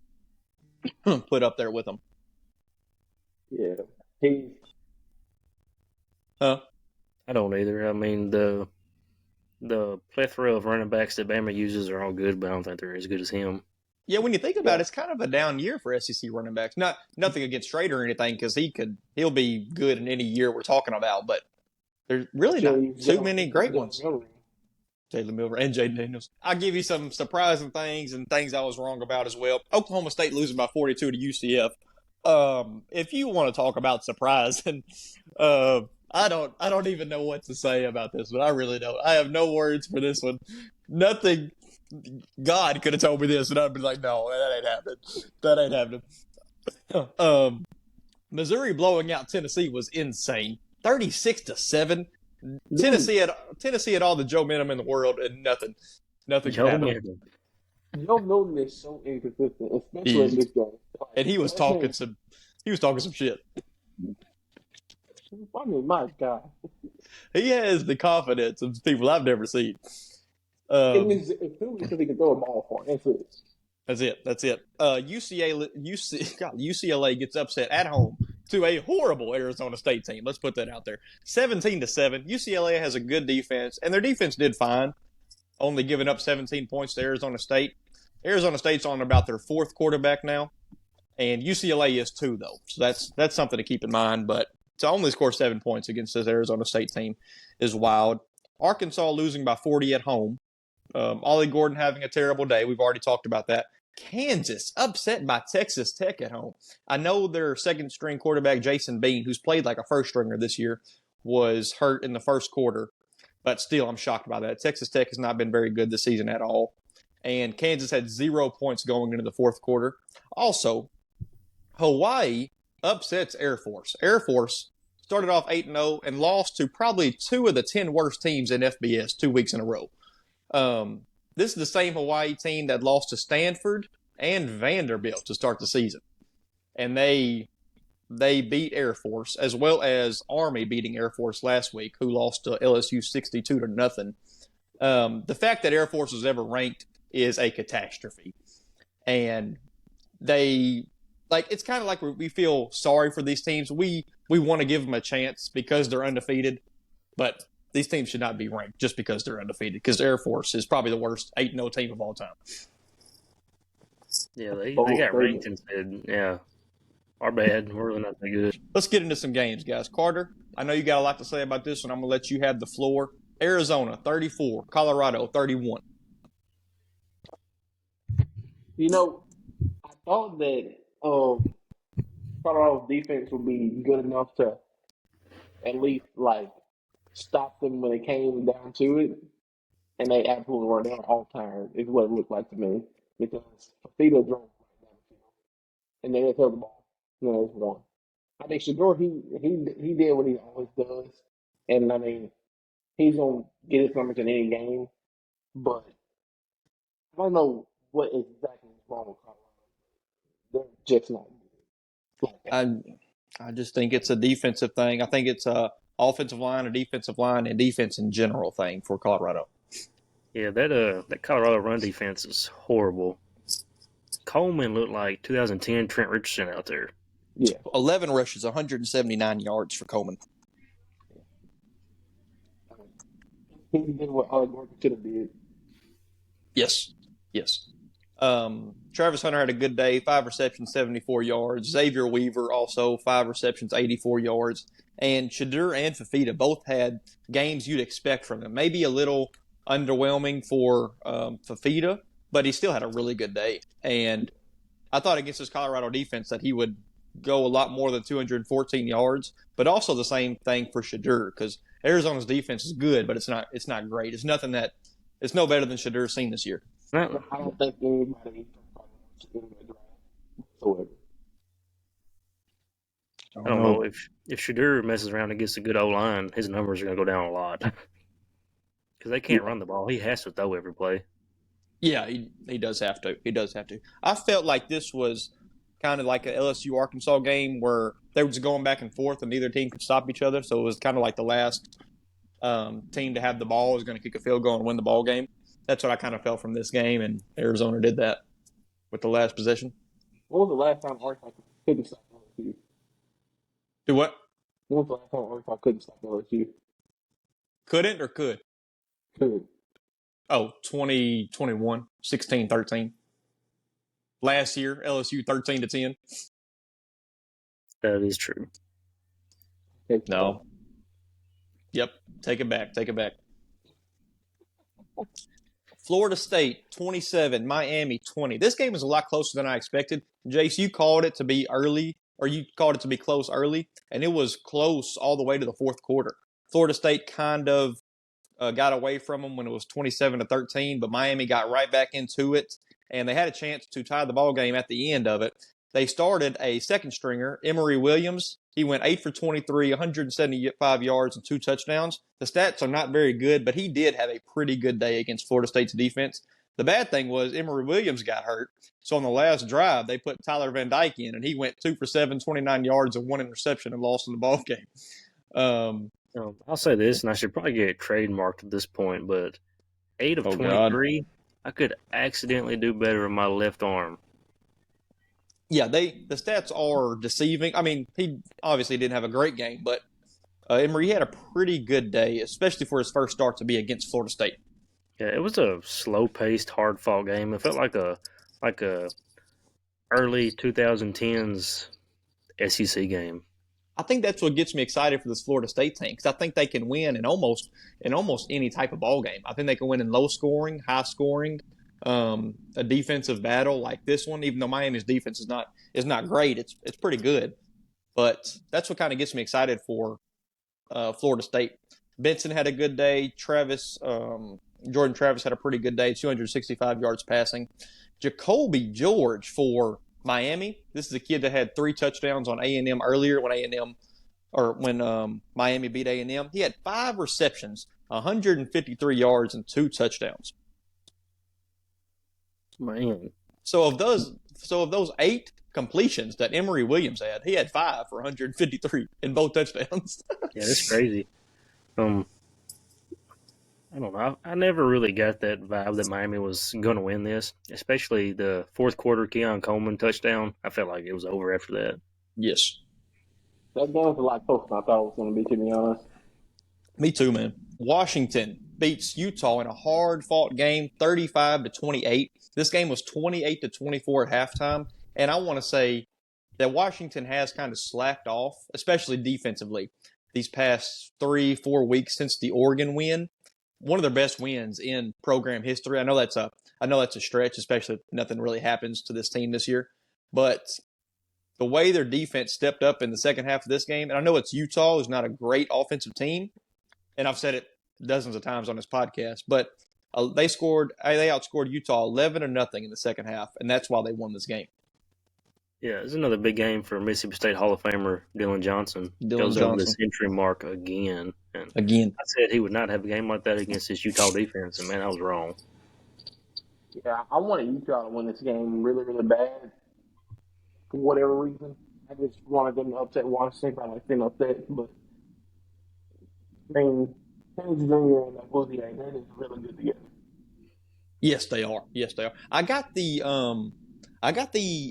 put up there with him. Yeah. I don't either. I mean, the plethora of running backs that Bama uses are all good, but I don't think they're as good as him. Yeah, when you think about it, it's kind of a down year for SEC running backs. Nothing against Strader or anything, because he'll be good in any year we're talking about, but there's really not too many great ones. Jalen Milroe and Jaden Daniels. I'll give you some surprising things and things I was wrong about as well. Oklahoma State losing by 42 to UCF. If you want to talk about surprising, I don't even know what to say about this, but I really don't. I have no words for this one. Nothing. God could have told me this, and I'd be like, no, that ain't happening. Missouri blowing out Tennessee was insane. 36-7. Tennessee had all the Joe Minimum in the world, and nothing happened. Joe Milton is so inconsistent, especially in this game. And he was talking some shit. I mean, my God. He has the confidence of people I've never seen. It's because he can throw a ball for it. That's it. That's it. That's it. UCLA gets upset at home to a horrible Arizona State team. Let's put that out there. 17-7. UCLA has a good defense, and their defense did fine, only giving up 17 points to Arizona State. Arizona State's on about their fourth quarterback now, and UCLA is too, though. So that's something to keep in mind. But to only score 7 points against this Arizona State team is wild. Arkansas losing by 40 at home. Ollie Gordon having a terrible day. We've already talked about that. Kansas upset by Texas Tech at home. I know their second-string quarterback, Jason Bean, who's played like a first-stringer this year, was hurt in the first quarter. But still, I'm shocked by that. Texas Tech has not been very good this season at all. And Kansas had 0 points going into the fourth quarter. Also, Hawaii upsets Air Force. Air Force started off 8-0 and lost to probably 2 of the 10 worst teams in FBS 2 weeks in a row. This is the same Hawaii team that lost to Stanford and Vanderbilt to start the season. And they beat Air Force, as well as Army beating Air Force last week, who lost to LSU 62-0. The fact that Air Force was ever ranked is a catastrophe. And it's kind of like we feel sorry for these teams. We want to give them a chance because they're undefeated, but these teams should not be ranked just because they're undefeated, because Air Force is probably the worst 8-0 team of all time. Yeah, they got ranked and said, yeah, our bad. We're really not that good. Let's get into some games, guys. Carter, I know you got a lot to say about this one. I'm going to let you have the floor. Arizona, 34. Colorado, 31. You know, I thought that Colorado's defense would be good enough to at least stop them when it came down to it, and they absolutely were. They were all tired. Is what it looked like to me, because Fafita drove right down the field, and they didn't throw the ball. It's one. I think Shador, he did what he always does, and I mean he's gonna get his numbers in any game, but I don't know what exactly is wrong with Colorado. They're just not good. I just think it's a defensive thing. I think it's a offensive line, a defensive line, and defense in general thing for Colorado. Yeah, that Colorado run defense is horrible. Coleman looked like 2010 Trent Richardson out there. Yeah. 11 rushes, 179 yards for Coleman. He did what Ollie Gordon should have did. Yes. Travis Hunter had a good day, 5 receptions, 74 yards. Xavier Weaver also 5 receptions, 84 yards. And Shadur and Fafita both had games you'd expect from them. Maybe a little underwhelming for Fafita, but he still had a really good day. And I thought against this Colorado defense that he would go a lot more than 214 yards, but also the same thing for Shadur, because Arizona's defense is good, but it's not great. It's no better than Shadur's seen this year. I don't think anybody should get him a draft whatsoever. I don't know if Shadur messes around and gets a good O-line, his numbers are going to go down a lot. Because they can't run the ball. He has to throw every play. Yeah, he does have to. I felt like this was kind of like an LSU-Arkansas game where they were just going back and forth and neither team could stop each other. So it was kind of like the last team to have the ball was going to kick a field goal and win the ball game. That's what I kind of felt from this game, and Arizona did that with the last possession. When was the last time Arkansas couldn't stop LSU? Do what? When was the last time Arkansas couldn't stop LSU? Couldn't or could? Could. Oh, 2021, 16-13. Last year, LSU 13-10. That is true. No. Yep. Take it back. Florida State 27, Miami 20. This game was a lot closer than I expected. Jace, you called it to be early, or you called it to be close early, and it was close all the way to the fourth quarter. Florida State kind of got away from them when it was 27-13, but Miami got right back into it, and they had a chance to tie the ball game at the end of it. They started a second stringer, Emory Williams. He went 8 for 23, 175 yards and 2 touchdowns. The stats are not very good, but he did have a pretty good day against Florida State's defense. The bad thing was Emory Williams got hurt. So on the last drive, they put Tyler Van Dyke in, and he went 2 for 7, 29 yards and 1 interception and lost in the ball game. I'll say this, and I should probably get it trademarked at this point, but 8 of 23 I could accidentally do better with my left arm. Yeah, the stats are deceiving. I mean, he obviously didn't have a great game, but Emory had a pretty good day, especially for his first start to be against Florida State. Yeah, it was a slow-paced, hard-fought game. It felt like a early 2010s SEC game. I think that's what gets me excited for this Florida State team because I think they can win in almost any type of ball game. I think they can win in low scoring, high scoring, a defensive battle like this one. Even though Miami's defense is not great, it's pretty good. But that's what kind of gets me excited for Florida State. Benson had a good day. Jordan Travis had a pretty good day, 265 yards passing. Jacoby George for Miami. This is a kid that had 3 touchdowns on A&M earlier when Miami beat A&M. He had 5 receptions, 153 yards, and 2 touchdowns. Man. So of those 8 completions that Emory Williams had, he had 5 for 153 in both touchdowns. Yeah, that's crazy. I don't know. I never really got that vibe that Miami was going to win this, especially the fourth quarter Keon Coleman touchdown. I felt like it was over after that. Yes. That game was a lot closer than I thought it was going to be, to be honest. Me too, man. Washington beats Utah in a hard-fought game, 35-28. This game was 28-24 at halftime, and I want to say that Washington has kind of slacked off, especially defensively, these past 3-4 weeks since the Oregon win. One of their best wins in program history. I know that's a stretch, especially if nothing really happens to this team this year. But the way their defense stepped up in the second half of this game, and I know it's Utah is not a great offensive team, and I've said it dozens of times on this podcast, but they outscored Utah 11-0 in the second half, and that's why they won this game. Yeah, it's another big game for Mississippi State Hall of Famer Dylan Johnson. Goes over the century mark again. And I said he would not have a game like that against this Utah defense, and man, I was wrong. Yeah, I wanted Utah to win this game really, really bad for whatever reason. I just wanted them to upset Washington. I like them upset, but I mean, Penix Jr. and Boozy, they're just really good together. Yes, they are. I got the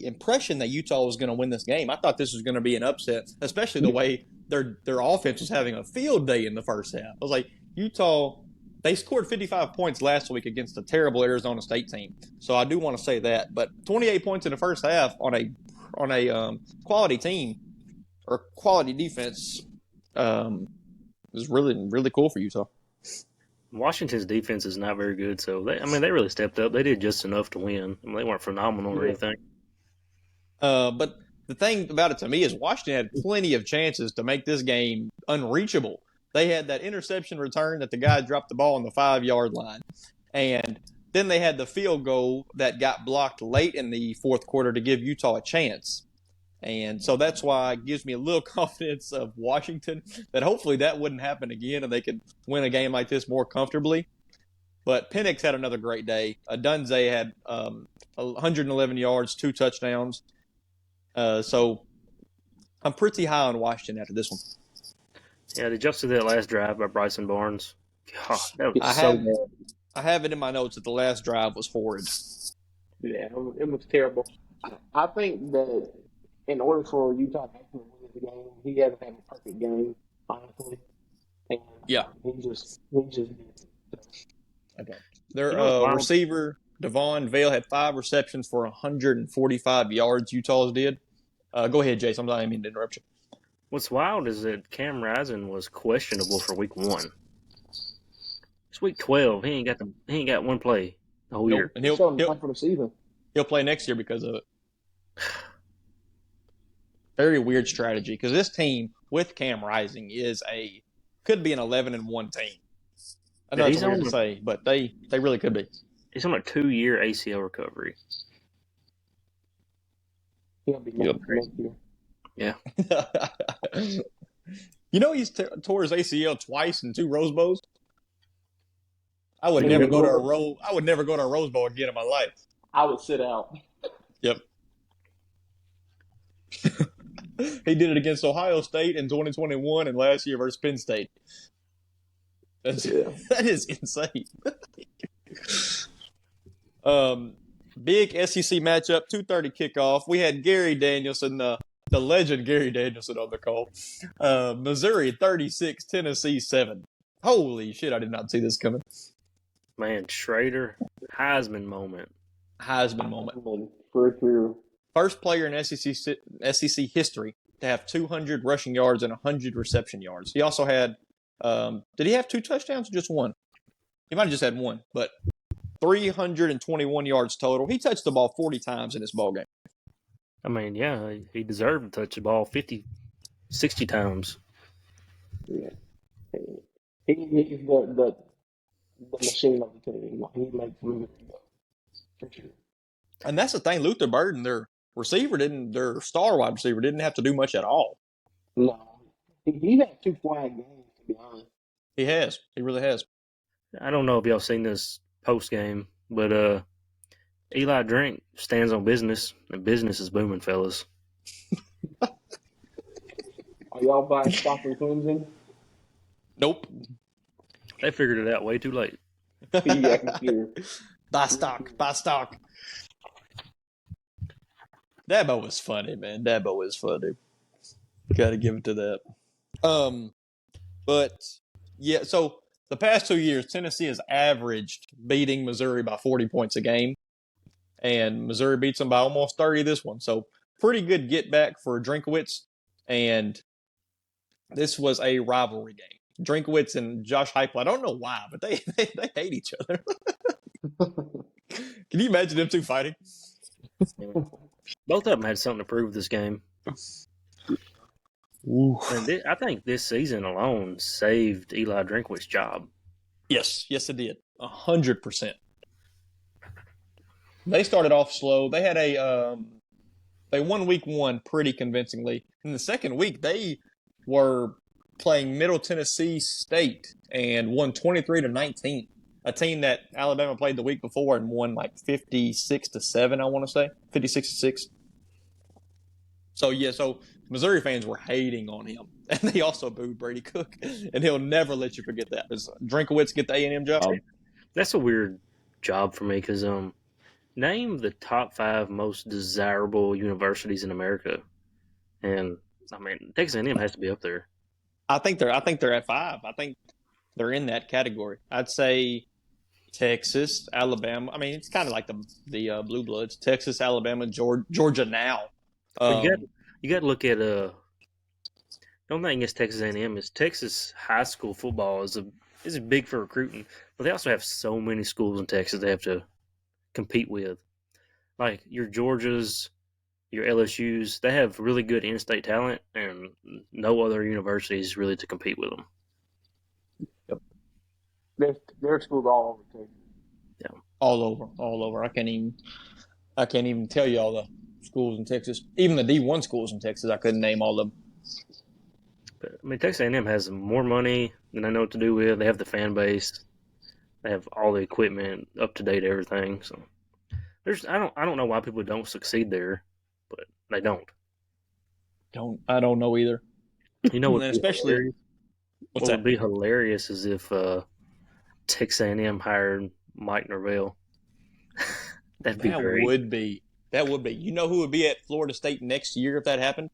impression that Utah was going to win this game. I thought this was going to be an upset, especially the way their offense was having a field day in the first half. I was like, Utah, they scored 55 points last week against a terrible Arizona State team. So I do want to say that. But 28 points in the first half on a quality team or quality defense is really, really cool for Utah. Washington's defense is not very good, so they really stepped up. They did just enough to win. I mean, they weren't phenomenal or anything. But the thing about it to me is Washington had plenty of chances to make this game unreachable. They had that interception return that the guy dropped the ball on the 5-yard line. And then they had the field goal that got blocked late in the fourth quarter to give Utah a chance. And so that's why it gives me a little confidence of Washington that hopefully that wouldn't happen again and they could win a game like this more comfortably. But Penix had another great day. Dunze had 111 yards, 2 touchdowns. So I'm pretty high on Washington after this one. Yeah, did y'all see that last drive by Bryson Barnes? God, that was so bad. I have it in my notes that the last drive was horrid. Yeah, it was terrible. I think that in order for Utah to actually win the game, he had to have a perfect game, honestly. And yeah, he just did. Okay. Their receiver Devon Vale had 5 receptions for 145 yards. Utah's did. Go ahead, Jason. I'm not even meaning to interrupt you. What's wild is that Cam Rising was questionable for week 1. It's week 12. He ain't got one play the whole year. And for the season. He'll play next year because of it. Very weird strategy because this team with Cam Rising could be an 11-1 team. I know it's weird to say, but they really could be. He's on a 2-year ACL recovery. He'll be next year. Yeah. You know he's tore his ACL twice in 2 Rose Bowls. I would never go to a Rose Bowl again in my life. I would sit out. Yep. He did it against Ohio State in 2021 and last year versus Penn State. That is insane. Um, big SEC matchup, 2:30 kickoff. We had Gary Danielson, the legend Gary Danielson on the call. Missouri 36, Tennessee 7. Holy shit, I did not see this coming. Man, Schrader, Heisman moment. Heisman moment. For sure. First player in SEC history to have 200 rushing yards and 100 reception yards. He also had, did he have 2 touchdowns or just one? He might have just had one, but 321 yards total. He touched the ball 40 times in this ball game. I mean, yeah, he deserved to touch the ball 50, 60 times. Yeah. He's the machine of the team. He makes really go. For sure. And that's the thing. Luther Burden, their star wide receiver, didn't have to do much at all. No. He's had 2 quiet games, to be honest. He has. He really has. I don't know if y'all seen this post game, but Eli Drink stands on business, and business is booming, fellas. Are y'all buying stock in Clemson? Nope. They figured it out way too late. Yeah, for sure. Buy stock. Dabo was funny, man. Dabo is funny. Got to give it to that. But yeah, so the past 2 years, Tennessee has averaged beating Missouri by 40 points a game, and Missouri beats them by almost 30 this one. So pretty good get back for Drinkowitz, and this was a rivalry game. Drinkowitz and Josh Heupel. I don't know why, but they hate each other. Can you imagine them two fighting? Both of them had something to prove this game. And I think this season alone saved Eli Drinkwitz's job. Yes, it did. 100%. They started off slow. They had they won week 1 pretty convincingly. In the second week, they were playing Middle Tennessee State and won 23-19. A team that Alabama played the week before and won like 56-7, I want to say. 56-6. So Missouri fans were hating on him. And they also booed Brady Cook. And he'll never let you forget that. Does Drinkowitz get the A&M job? That's a weird job for me because name the top 5 most desirable universities in America. And, I mean, Texas A&M has to be up there. I think they're at 5. I think they're in that category. I'd say Texas, Alabama. I mean, it's kind of like the Blue Bloods. Texas, Alabama, Georgia now. You got to look at the only thing against Texas A&M is Texas high school football is big for recruiting, but they also have so many schools in Texas they have to compete with. Like your Georgias, your LSUs, they have really good in-state talent, and no other universities really to compete with them. Yep. Their schools all over Texas. Yeah, all over. I can't even tell you all the schools in Texas. Even the D1 schools in Texas, I couldn't name all of them. But, I mean, Texas A&M has more money than they know what to do with. They have the fan base. They have all the equipment, up to date, everything. So I don't know why people don't succeed there, but they don't. I don't know either. You know what? Especially what would be hilarious is if Texas A&M hired Mike Norvell. That'd be great. That would be. You know who would be at Florida State next year if that happened?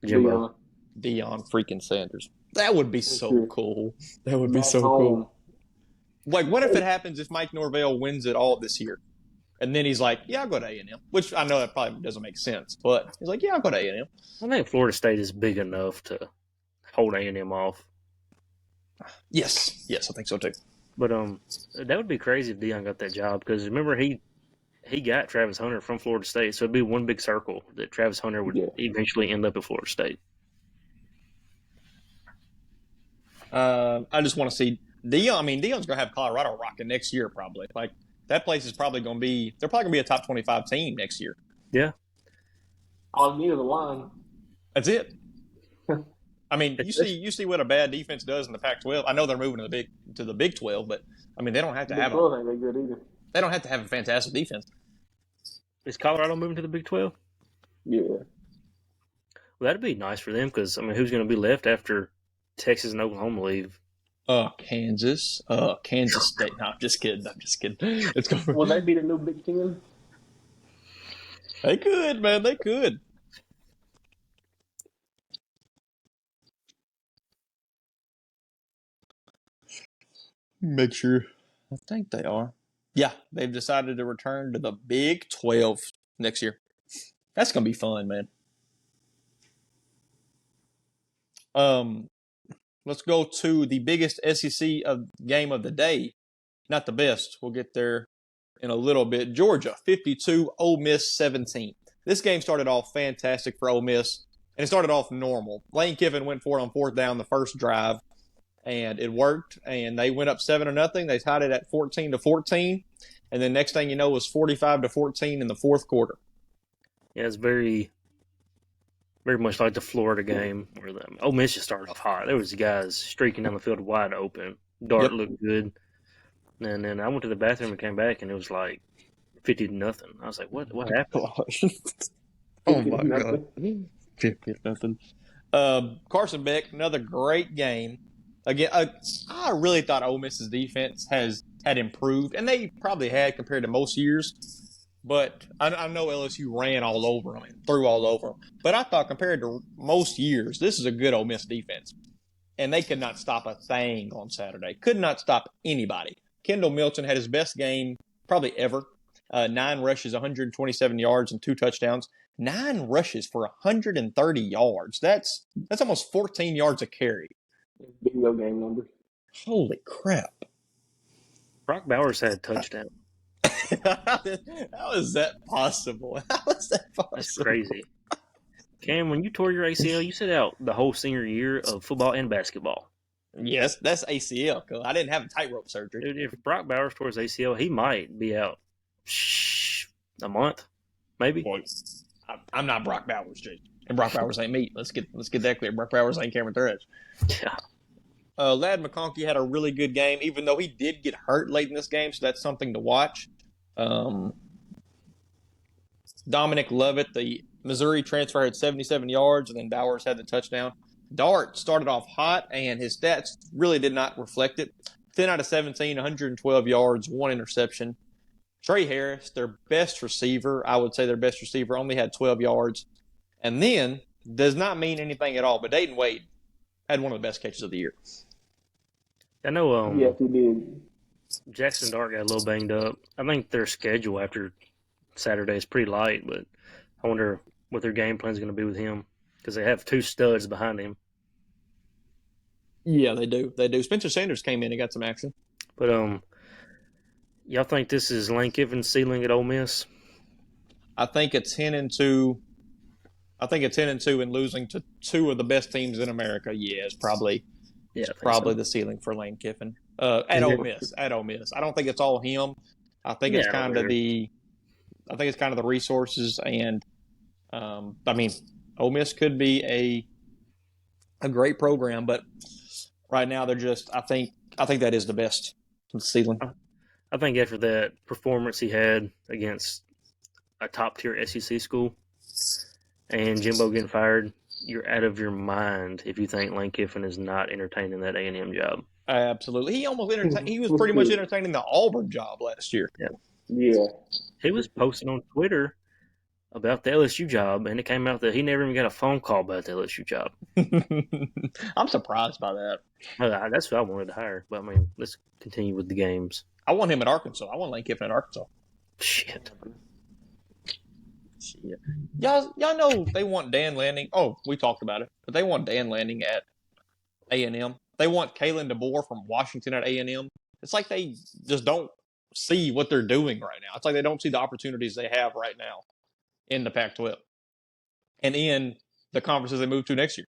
Jimbo. Deion freaking Sanders. That would be so cool. That would be so cool. Like, what if it happens if Mike Norvell wins it all this year? And then he's like, yeah, I'll go to A&M. Which I know that probably doesn't make sense. But he's like, yeah, I'll go to A&M. I think Florida State is big enough to hold A&M off. Yes, I think so too. But that would be crazy if Deion got that job. Because remember, he got Travis Hunter from Florida State. So it'd be one big circle that Travis Hunter would eventually end up at Florida State. I just want to see Deion. I mean, Deion's going to have Colorado rocking next year probably. Like, that place is probably going to be – they're probably going to be a top 25 team next year. Yeah. On the end of the line. That's it. I mean, you see what a bad defense does in the Pac-12. I know they're moving to the Big 12, but I mean they don't have to have they don't have to have a fantastic defense. Is Colorado moving to the Big 12? Yeah. Well, that'd be nice for them because I mean, who's going to be left after Texas and Oklahoma leave? Kansas. Kansas State. No, I'm just kidding. It's going. Will they be the new Big Ten? They could, man. They could. Make sure. I think they are. Yeah, they've decided to return to the Big 12 next year. That's gonna be fun, man. Let's go to the biggest SEC game of the day. Not the best. We'll get there in a little bit. Georgia 52, Ole Miss 17. This game started off fantastic for Ole Miss, and it started off normal. Lane Kiffin went for it on 4th down the first drive, and it worked. And they went up 7-0. They tied it at 14-14, and then next thing you know, it was 45-14 in the fourth quarter. Yeah, it's very much like the Florida game where the Ole Miss just started off hot. There was guys streaking down the field wide open. Dart looked good. And then I went to the bathroom and came back, and it was like 50-0. I was like, what happened? Oh, my God. 50-0. Carson Beck, another great game. Again, I really thought Ole Miss's defense had improved, and they probably had compared to most years. But I know LSU ran all over them and threw all over them. But I thought compared to most years, this is a good Ole Miss defense. And they could not stop a thing on Saturday. Could not stop anybody. Kendall Milton had his best game probably ever. 9 rushes, 127 yards, and 2 touchdowns. 9 rushes for 130 yards. That's almost 14 yards a carry. Video game numbers. Holy crap. Brock Bowers had a touchdown. How is that possible? How is that possible? That's crazy. Cam, when you tore your ACL, you sit out the whole senior year of football and basketball. Yes, that's ACL. I didn't have a tightrope surgery. Dude, if Brock Bowers tore his ACL, he might be out a month, maybe. Boy, I'm not Brock Bowers, Jake. And Brock Bowers ain't me. Let's get that clear. Brock Bowers ain't Cameron Thresh. Yeah. Ladd McConkey had a really good game, even though he did get hurt late in this game, so that's something to watch. Dominic Lovett, the Missouri transfer, had 77 yards, and then Bowers had the touchdown. Dart started off hot, and his stats really did not reflect it. 10 out of 17, 112 yards, 1 interception. Trey Harris, their best receiver, I would say their best receiver, only had 12 yards. And then, does not mean anything at all, but Dayton Wade had one of the best catches of the year. I know Yes, he did. Jackson Dart got a little banged up. I think their schedule after Saturday is pretty light, but I wonder what their game plan is going to be with him because they have 2 studs behind him. Yeah, they do. Spencer Sanders came in and got some action. But y'all think this is Lane Kiffin's ceiling at Ole Miss? I think it's 10-2. And losing to 2 of the best teams in America. Yeah, it's probably the ceiling for Lane Kiffin. At Ole Miss. I don't think it's all him. I think it's kind of the resources, and Ole Miss could be a great program, but right now they're just. I think that is the best ceiling. I think after that performance he had against a top tier SEC school and Jimbo getting fired, you're out of your mind if you think Lane Kiffin is not entertaining that A&M job. Absolutely. He almost entertained. He was pretty much entertaining the Auburn job last year. Yeah. He was posting on Twitter about the LSU job, and it came out that he never even got a phone call about the LSU job. I'm surprised by that. That's who I wanted to hire. But, let's continue with the games. I want him at Arkansas. I want Lane Kiffin at Arkansas. Shit. Y'all know they want Dan Lanning. Oh, we talked about it. But they want Dan Lanning at A&M. They want Kalen DeBoer from Washington at A&M. It's like they just don't see what they're doing right now. It's like they don't see the opportunities they have right now in the Pac-12 and in the conferences they move to next year.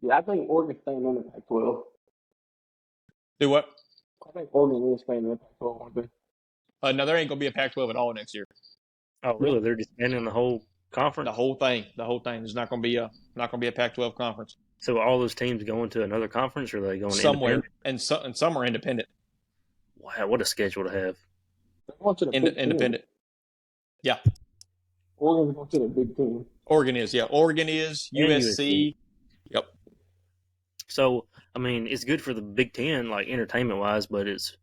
Yeah, I think Oregon's staying in the Pac-12. Do what? I think Oregon is staying in the Pac-12 one day. No, there ain't going to be a Pac-12 at all next year. Oh, really? They're just ending the whole conference? The whole thing. There's not going to be a Pac-12 conference. So all those teams going to another conference, or are they going somewhere? And some are independent. Wow, what a schedule to have. Independent. Yeah. Oregon's going to the Big Ten. Oregon is, yeah. Oregon is, USC. Yep. So I mean, it's good for the Big Ten, like entertainment wise, but it's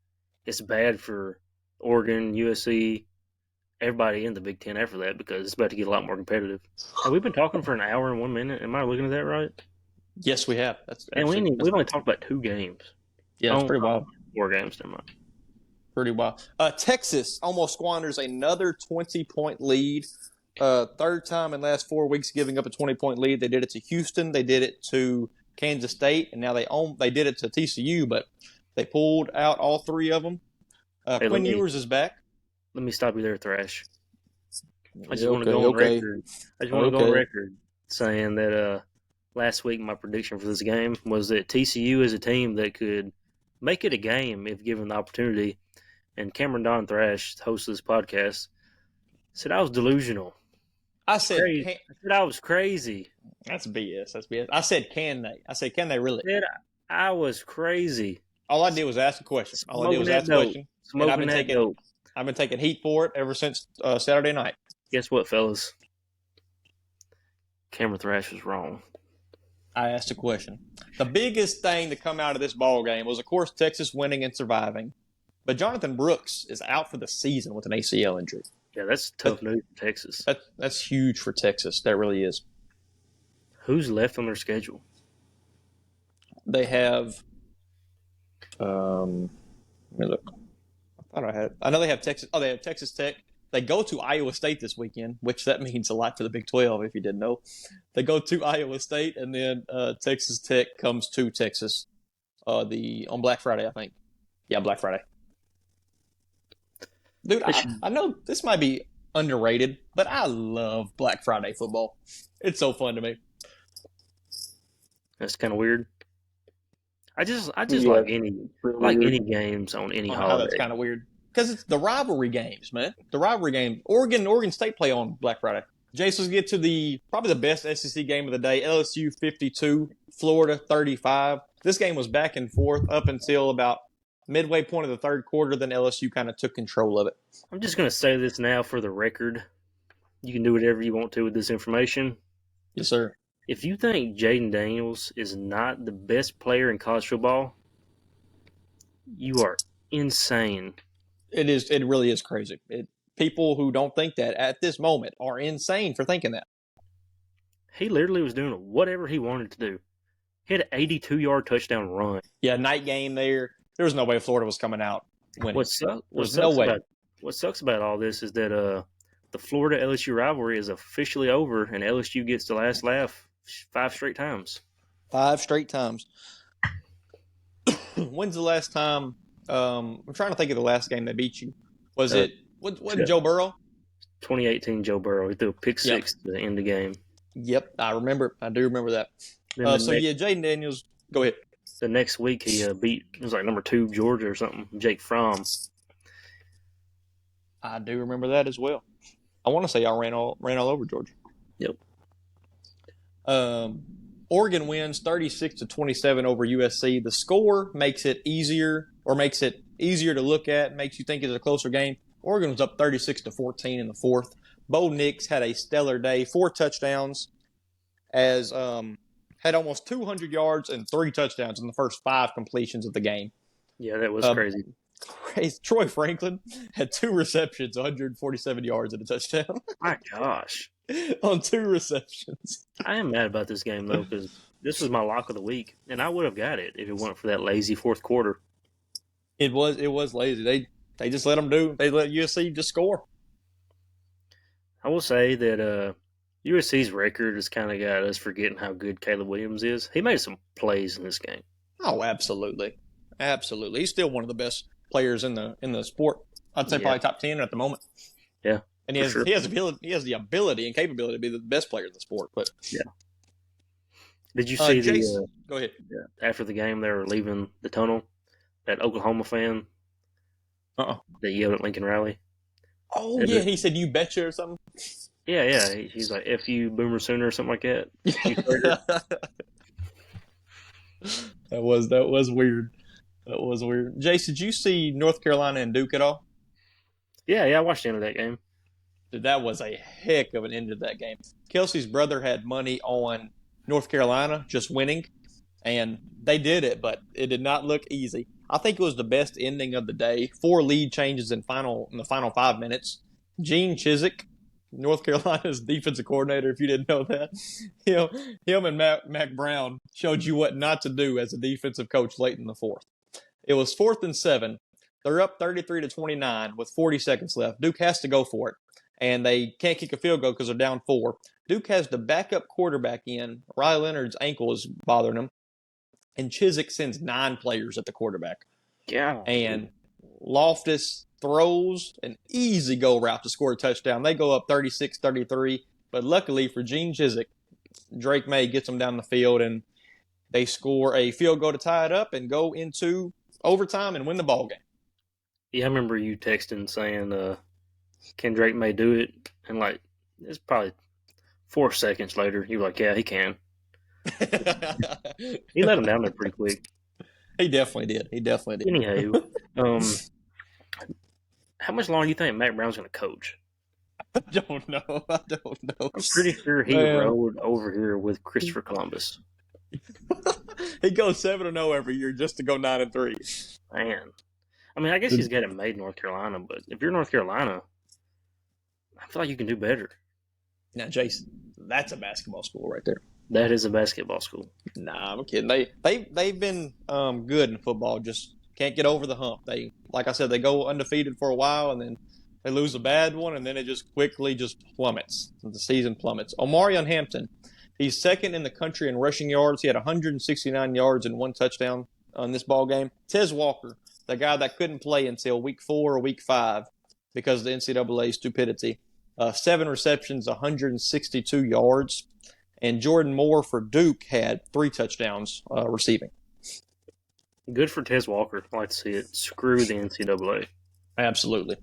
bad for Oregon, USC, everybody in the Big Ten after that because it's about to get a lot more competitive. Have we been talking for an hour and 1 minute? Am I looking at that right? Yes, we have. That's And actually we've only talked about 2 games. yeah, it's pretty wild. 4 games, never mind. Pretty wild. Texas almost squanders another 20-point lead. Third time in the last 4 weeks giving up a 20-point lead. They did it to Houston. They did it to Kansas State. And now they did it to TCU, but they pulled out all 3 of them. Hey, Quinn Ewers is back. Let me stop you there, Thrash. I just Yeah, want to go on record. I just want to go on record saying that last week my prediction for this game was that TCU is a team that could make it a game if given the opportunity. And Cameron Don Thrash, host of this podcast, said I was delusional. I said I was crazy. That's BS. That's BS. I said can they? I said can they really? I was crazy. All I did was ask a question. I've been taking heat for it ever since Saturday night. Guess what, fellas? Cameron Thrash was wrong. I asked a question. The biggest thing to come out of this ball game was, of course, Texas winning and surviving. But Jonathan Brooks is out for the season with an ACL injury. Yeah, that's tough news for Texas. That's huge for Texas. That really is. Who's left on their schedule? They have. Let me look. I know they have Texas. Oh, they have Texas Tech. They go to Iowa State this weekend, which that means a lot for the Big 12 if you didn't know. They go to Iowa State, and then Texas Tech comes to Texas on Black Friday, I think. Yeah, Black Friday. Dude, I know this might be underrated, but I love Black Friday football. It's so fun to me. That's kind of weird. I just like any games on any holiday. That's kind of weird because it's the rivalry games, man. The rivalry games. Oregon State play on Black Friday. Jason, let's get to probably the best SEC game of the day. LSU 52, Florida 35. This game was back and forth up until about midway point of the third quarter. Then LSU kind of took control of it. I'm just going to say this now for the record. You can do whatever you want to with this information. Yes, sir. If you think Jaden Daniels is not the best player in college football, you are insane. It is. It really is crazy. People who don't think that at this moment are insane for thinking that. He literally was doing whatever he wanted to do. He had an 82-yard touchdown run. Yeah, night game there. There was no way Florida was coming out winning. What sucks about all this is that the Florida-LSU rivalry is officially over, and LSU gets the last laugh 5 straight times. 5 straight times. When's the last time? I'm trying to think of the last game they beat you. Was it Joe Burrow? 2018 Joe Burrow. He threw a pick six to end the game. Yep, I remember. I do remember that. Jaden Daniels, go ahead. The next week he beat, it was like number 2 Georgia or something, Jake Fromm. I do remember that as well. I want to say y'all ran all over Georgia. Yep. Oregon wins 36-27 over USC. The score makes it easier to look at, makes you think it's a closer game. Oregon was up 36-14 in the fourth. Bo Nix had a stellar day, 4 touchdowns, had almost 200 yards and 3 touchdowns in the first 5 completions of the game. Yeah, that was crazy. Troy Franklin had 2 receptions, 147 yards and a touchdown. My gosh. On 2 receptions. I am mad about this game, though, because this was my lock of the week, and I would have got it if it weren't for that lazy fourth quarter. It was lazy. They just let USC just score. I will say that USC's record has kind of got us forgetting how good Caleb Williams is. He made some plays in this game. Oh, absolutely. Absolutely. He's still one of the best players in the sport. I'd say probably top 10 at the moment. Yeah. And he has the ability and capability to be the best player in the sport. But yeah. Did you see go ahead. After the game they were leaving the tunnel, that Oklahoma fan that yelled at Lincoln Riley? Oh, yeah, he said, "You betcha," or something. Yeah. He's like, "F you, Boomer Sooner," or something like that. That was weird. That was weird. Jace, did you see North Carolina and Duke at all? Yeah, I watched the end of that game. Dude, that was a heck of an end to that game. Kelsey's brother had money on North Carolina just winning, And they did it, but it did not look easy. I think it was the best ending of the day. 4 lead changes in the final 5 minutes. Gene Chizik, North Carolina's defensive coordinator, if you didn't know that, him and Mac Brown showed you what not to do as a defensive coach late in the fourth. It was 4th and 7. They're up 33-29 with 40 seconds left. Duke has to go for it, and they can't kick a field goal because they're down 4. Duke has the backup quarterback in. Riley Leonard's ankle is bothering him, and Chizik sends 9 players at the quarterback. Yeah. And Loftus throws an easy go route to score a touchdown. They go up 36-33, but luckily for Gene Chizik, Drake May gets them down the field, and they score a field goal to tie it up and go into overtime and win the ball game. Yeah, I remember you texting saying, can Drake May do it? And, like, it's probably 4 seconds later, you were like, yeah, he can. He let him down there pretty quick. He definitely did. Anyhow, how much longer do you think Mac Brown's going to coach? I don't know. I'm pretty sure he rode over here with Christopher Columbus. He goes 7-0 every year just to go 9-3. Man. I mean, I guess he's got it made in North Carolina, but if you're North Carolina, I feel like you can do better. Now, Jason, that's a basketball school right there. That is a basketball school. Nah, I'm kidding. They've been good in football, just can't get over the hump. They, like I said, they go undefeated for a while, and then they lose a bad one, and then it just quickly just plummets. The season plummets. Omarion Hampton, he's second in the country in rushing yards. He had 169 yards and 1 touchdown on this ball game. Tez Walker, the guy that couldn't play until week 4 or week 5 because of the NCAA stupidity. 7 receptions, 162 yards. And Jordan Moore for Duke had 3 touchdowns receiving. Good for Tez Walker. I like to see it. Screw the NCAA. Absolutely.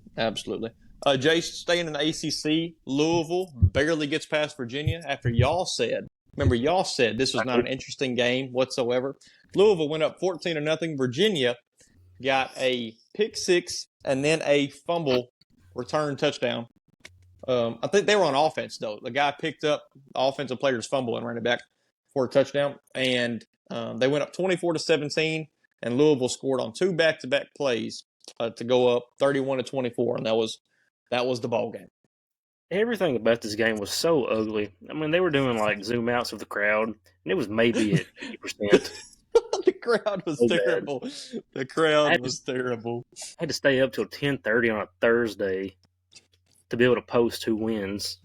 Jay, staying in the ACC, Louisville barely gets past Virginia after y'all said this was not an interesting game whatsoever. Louisville went up 14-0. Virginia got a pick 6 and then a fumble return touchdown. I think they were on offense, though. The guy picked up the offensive player's fumble and ran it back for a touchdown. And they went up 24-17, and Louisville scored on 2 back-to-back plays to go up 31-24, and that was the ball game. Everything about this game was so ugly. I mean, they were doing, like, zoom outs of the crowd, and it was maybe at 50%. The crowd was terrible. The crowd was terrible. I had to stay up till 10:30 on a Thursday to be able to post who wins.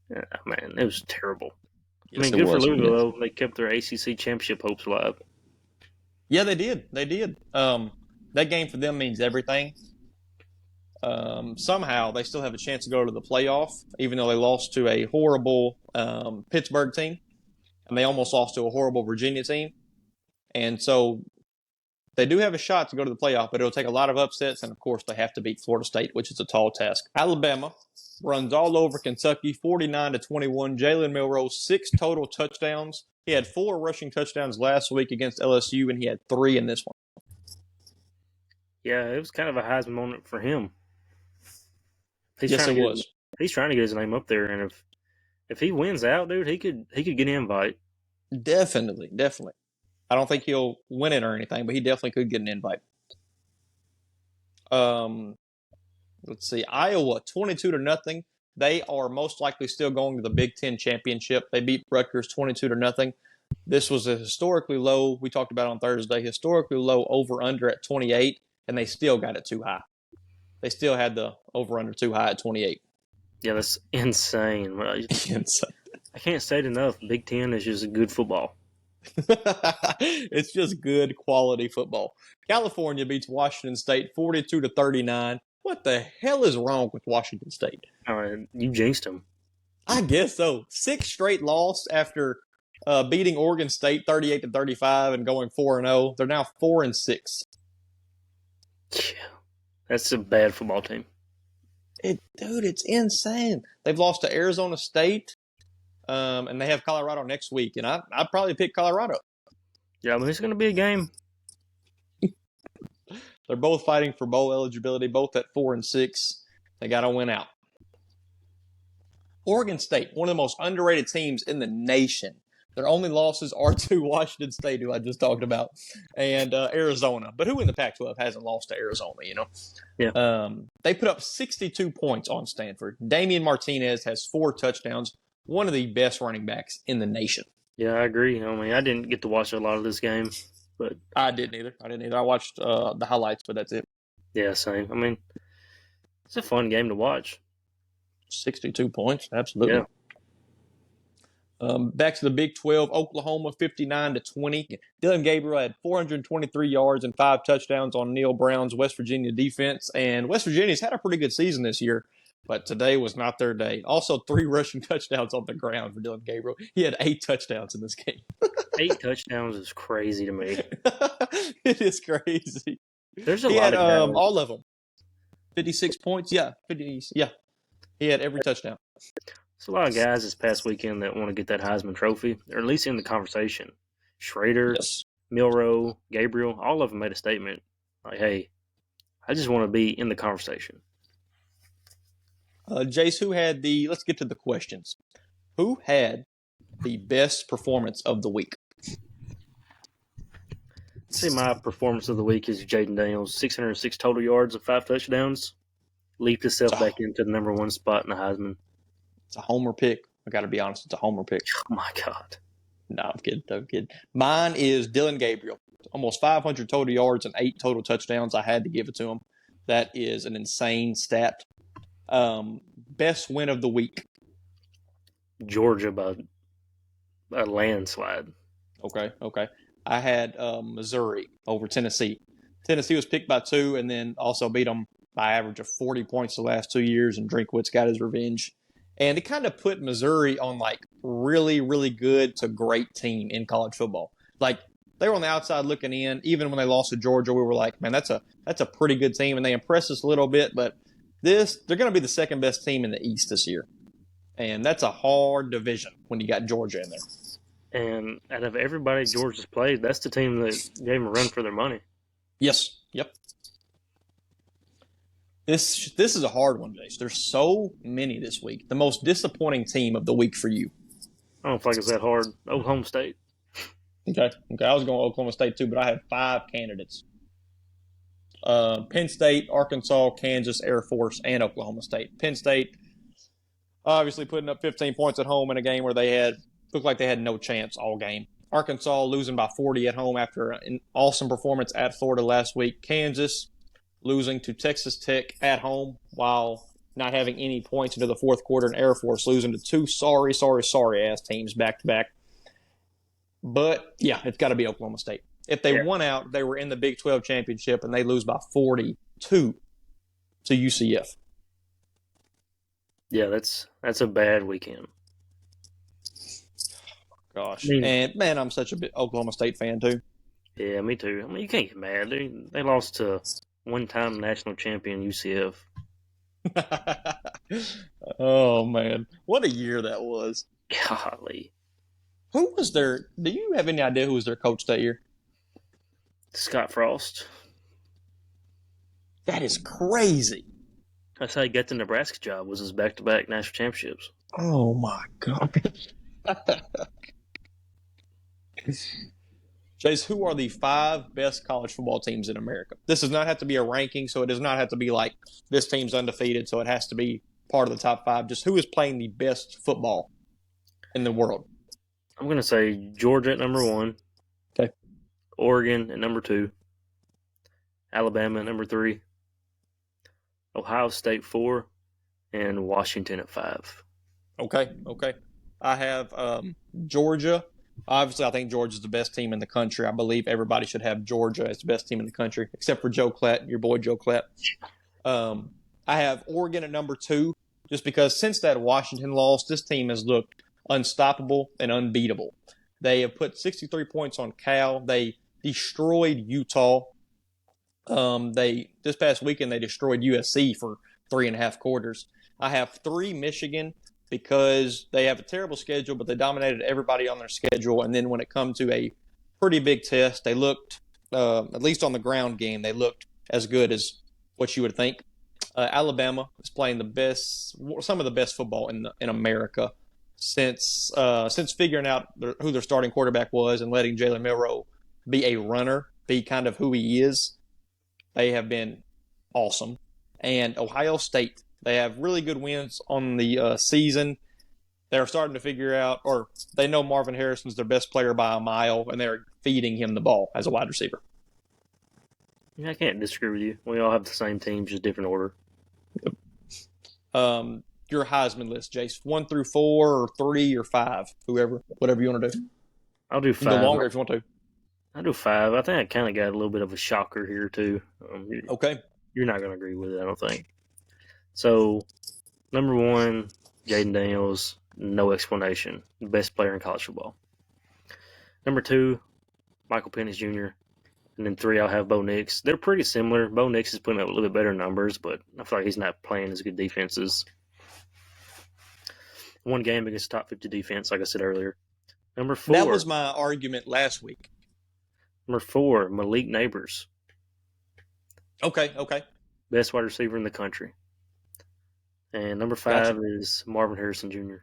Man, it was terrible. Yes, good for Louisville, though. They kept their ACC championship hopes alive. Yeah, they did. That game for them means everything. Somehow, they still have a chance to go to the playoff, even though they lost to a horrible Pittsburgh team, and they almost lost to a horrible Virginia team. And so they do have a shot to go to the playoff, but it'll take a lot of upsets, and, of course, they have to beat Florida State, which is a tall task. Alabama runs all over Kentucky, 49-21. Jalen Milroe, 6 total touchdowns. He had 4 rushing touchdowns last week against LSU, and he had 3 in this one. Yeah, it was kind of a Heisman moment for him. Yes, it was. He's trying to get his name up there, and if he wins out, dude, he could get an invite. Definitely. I don't think he'll win it or anything, but he definitely could get an invite. Let's see. Iowa, 22-0. They are most likely still going to the Big Ten championship. They beat Rutgers 22-0. This was a historically low, we talked about on Thursday, historically low over-under at 28, and they still got it too high. They still had the over-under too high at 28. Yeah, that's insane. Insane. I can't say it enough. Big Ten is just good football. It's just good quality football. California beats Washington State 42-39. What the hell is wrong with Washington State? You jinxed them. I guess so. 6 straight loss after beating Oregon State 38-35 and going 4-0. They're now 4-6. Yeah, that's a bad football team. Dude, it's insane. They've lost to Arizona State. And they have Colorado next week, and I'd probably pick Colorado. Yeah, I mean, it's going to be a game. They're both fighting for bowl eligibility, both at 4-6. They got to win out. Oregon State, one of the most underrated teams in the nation, Their only losses are to Washington State, who I just talked about, and Arizona. But who in the Pac-12 hasn't lost to Arizona, Yeah. They put up 62 points on Stanford. Damian Martinez has 4 touchdowns, one of the best running backs in the nation. Yeah, I agree. I mean, I didn't get to watch a lot of this game, but I didn't either. I watched the highlights, but that's it. yeah, same. I mean, it's a fun game to watch. 62 points, absolutely. Yeah. Back to the Big 12, Oklahoma 59-20. Dylan Gabriel had 423 yards and 5 touchdowns on Neil Brown's West Virginia defense. And West Virginia's had a pretty good season this year, but today was not their day. Also, 3 rushing touchdowns on the ground for Dylan Gabriel. He had 8 touchdowns in this game. 8 touchdowns is crazy to me. It is crazy. There's a He lot had of guys. all of them. 56 points. Yeah, 50. Yeah, he had every touchdown. There's a lot of guys this past weekend that want to get that Heisman Trophy, or at least in the conversation. Schrader, Yes. Milroe, Gabriel, all of them made a statement like, hey, I just want to be in the conversation. Jace, let's get to the questions. Who had the best performance of the week? I'd say my performance of the week is Jaden Daniels, 606 total yards and 5 touchdowns. Leaped himself back into the number 1 spot in the Heisman. It's a homer pick. I got to be honest. It's a homer pick. Oh, my God. No, I'm kidding. Mine is Dylan Gabriel. Almost 500 total yards and 8 total touchdowns. I had to give it to him. That is an insane stat. Best win of the week. Georgia by a landslide. Okay. I had Missouri over Tennessee. Tennessee was picked by 2 and then also beat them by average of 40 points the last 2 years, and Drinkwitz got his revenge. And it kind of put Missouri on like really, really good to great team in college football. Like they were on the outside looking in. Even when they lost to Georgia, we were like, man, that's a pretty good team, and they impressed us a little bit. But they're going to be the second best team in the East this year, and that's a hard division when you got Georgia in there. And out of everybody Georgia's played, that's the team that gave them a run for their money. Yes. Yep. This is a hard one, Jace. There's so many this week. The most disappointing team of the week for you. I don't think it's that hard. Oklahoma State. Okay. I was going Oklahoma State too, but I had 5 candidates. Penn State, Arkansas, Kansas, Air Force, and Oklahoma State. Penn State obviously putting up 15 points at home in a game where looked like they had no chance all game. Arkansas losing by 40 at home after an awesome performance at Florida last week. Kansas losing to Texas Tech at home while not having any points into the fourth quarter, and Air Force losing to 2 sorry-ass teams back-to-back. But, yeah, it's got to be Oklahoma State. If they won out, they were in the Big 12 championship, and they lose by 42 to UCF. Yeah, that's a bad weekend. Gosh. And, man, I'm such a big Oklahoma State fan, too. Yeah, me too. I mean, you can't get mad. They lost to one-time national champion UCF. Oh, man. What a year that was. Golly. Who was their – do you have any idea who was their coach that year? Scott Frost. That is crazy. That's how he got the Nebraska job, was his back-to-back national championships. Oh, my God. Chase, who are the 5 best college football teams in America? This does not have to be a ranking, so it does not have to be like this team's undefeated, so it has to be part of the top 5. Just who is playing the best football in the world? I'm going to say Georgia at number 1. Okay. Oregon at number 2. Alabama at number 3. Ohio State 4. And Washington at 5. Okay. I have Georgia. Obviously, I think Georgia's the best team in the country. I believe everybody should have Georgia as the best team in the country, except for Joe Klatt, your boy Joe Klatt. I have Oregon at number 2, just because since that Washington loss, this team has looked unstoppable and unbeatable. They have put 63 points on Cal. They destroyed Utah. This past weekend, they destroyed USC for 3.5 quarters. I have 3 Michigan, because they have a terrible schedule, but they dominated everybody on their schedule. And then when it comes to a pretty big test, they looked, at least on the ground game, they looked as good as what you would think. Alabama is playing some of the best football in America. since figuring out who their starting quarterback was and letting Jalen Milroe be a runner, be kind of who he is, they have been awesome. And Ohio State, they have really good wins on the season. They're starting to figure out, or they know Marvin Harrison's their best player by a mile, and they're feeding him the ball as a wide receiver. Yeah, I can't disagree with you. We all have the same team, just different order. Your Heisman list, Jace, 1 through 4 or 3 or 5, whatever you want to do. I'll do You can go 5. longer if you want to. I'll do 5. I think I kind of got a little bit of a shocker here, too. Okay. You're not going to agree with it, I don't think. So, number 1, Jaden Daniels, no explanation. Best player in college football. Number 2, Michael Penix Jr. And then 3, I'll have Bo Nix. They're pretty similar. Bo Nix is putting up a little bit better numbers, but I feel like he's not playing as good defenses. One game against top 50 defense, like I said earlier. Number 4. That was my argument last week. Number 4, Malik Neighbors. Okay. Best wide receiver in the country. And number 5 is Marvin Harrison Jr.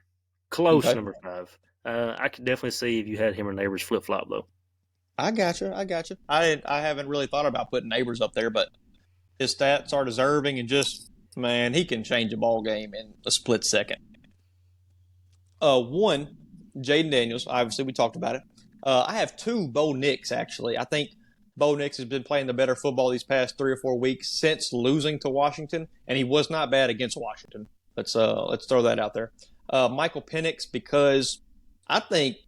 Close, okay. Number 5. I could definitely see if you had him or Neighbors flip-flop, though. I gotcha. I haven't really thought about putting Neighbors up there, but his stats are deserving, and just, man, he can change a ball game in a split second. 1, Jaden Daniels. Obviously, we talked about it. I have 2, Bo Nix, actually. I think Bo Nix has been playing the better football these past 3 or 4 weeks since losing to Washington, and he was not bad against Washington. Let's throw that out there. Michael Penix, because I think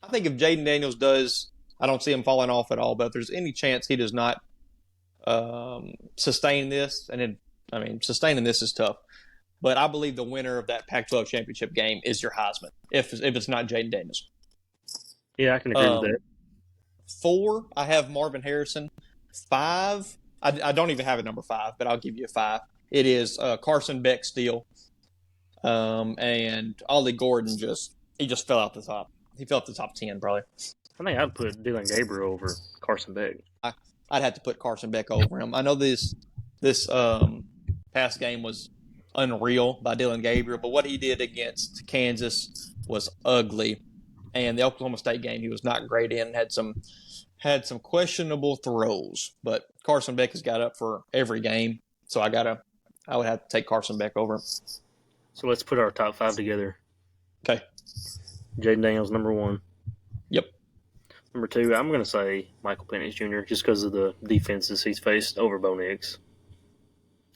if Jaden Daniels does, I don't see him falling off at all, but if there's any chance he does not sustain this, sustaining this is tough. But I believe the winner of that Pac-12 championship game is your Heisman, if it's not Jaden Daniels. Yeah, I can agree with that. 4, I have Marvin Harrison. 5, I don't even have a number 5, but I'll give you a 5. It is Carson Beck still. And Ollie Gordon just fell out the top. He fell out the top 10 probably. I think I'd put Dylan Gabriel over Carson Beck. I'd have to put Carson Beck over him. I know this past game was unreal by Dylan Gabriel, but what he did against Kansas was ugly. And the Oklahoma State game, he was not great in. Had some questionable throws, but Carson Beck has got up for every game, so I would have to take Carson Beck over him. So let's put our top 5 together. Okay. Jaden Daniels, number 1. Yep. Number 2, I'm going to say Michael Penix Jr. just because of the defenses he's faced over Bo Nix,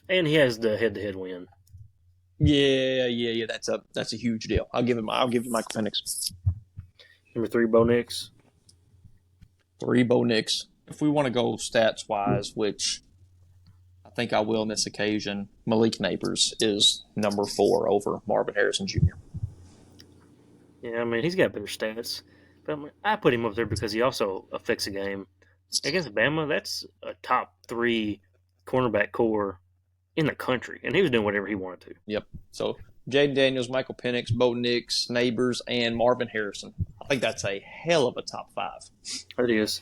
and he has the head-to-head win. Yeah. That's a huge deal. I'll give you Michael Penix. Number 3, Bo Nix. 3, Bo Nix. If we want to go stats-wise, which I think I will on this occasion, Malik Neighbors is number 4 over Marvin Harrison Jr. Yeah, he's got better stats. But I put him up there because he also affects a game. Against Bama, that's a top 3 cornerback core in the country, and he was doing whatever he wanted to. Yep. So Jaden Daniels, Michael Penix, Bo Nix, Neighbors, and Marvin Harrison. I think that's a hell of a top 5. It is.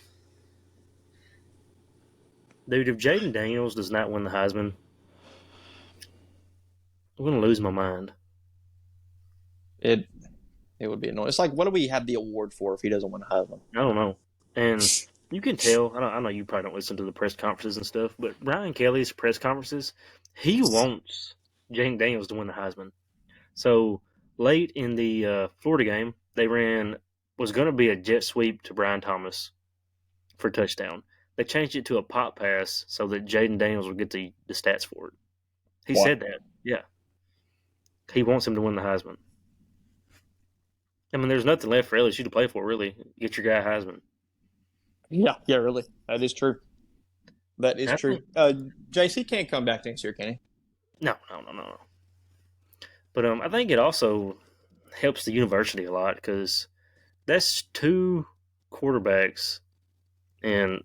Dude, if Jaden Daniels does not win the Heisman, I'm going to lose my mind. It would be annoying. It's like, what do we have the award for if he doesn't win the Heisman? I don't know. And you can tell, I know you probably don't listen to the press conferences and stuff, but Brian Kelly's press conferences, he wants Jaden Daniels to win the Heisman. So late in the Florida game, was going to be a jet sweep to Brian Thomas for a touchdown. They changed it to a pop pass so that Jaden Daniels would get the stats for it. He said that. Yeah. He wants him to win the Heisman. There's nothing left for LSU to play for, really. Get your guy Heisman. Yeah, really. That is true. That is true. JC can't come back next year, can he? No. But I think it also helps the university a lot because that's 2 quarterbacks in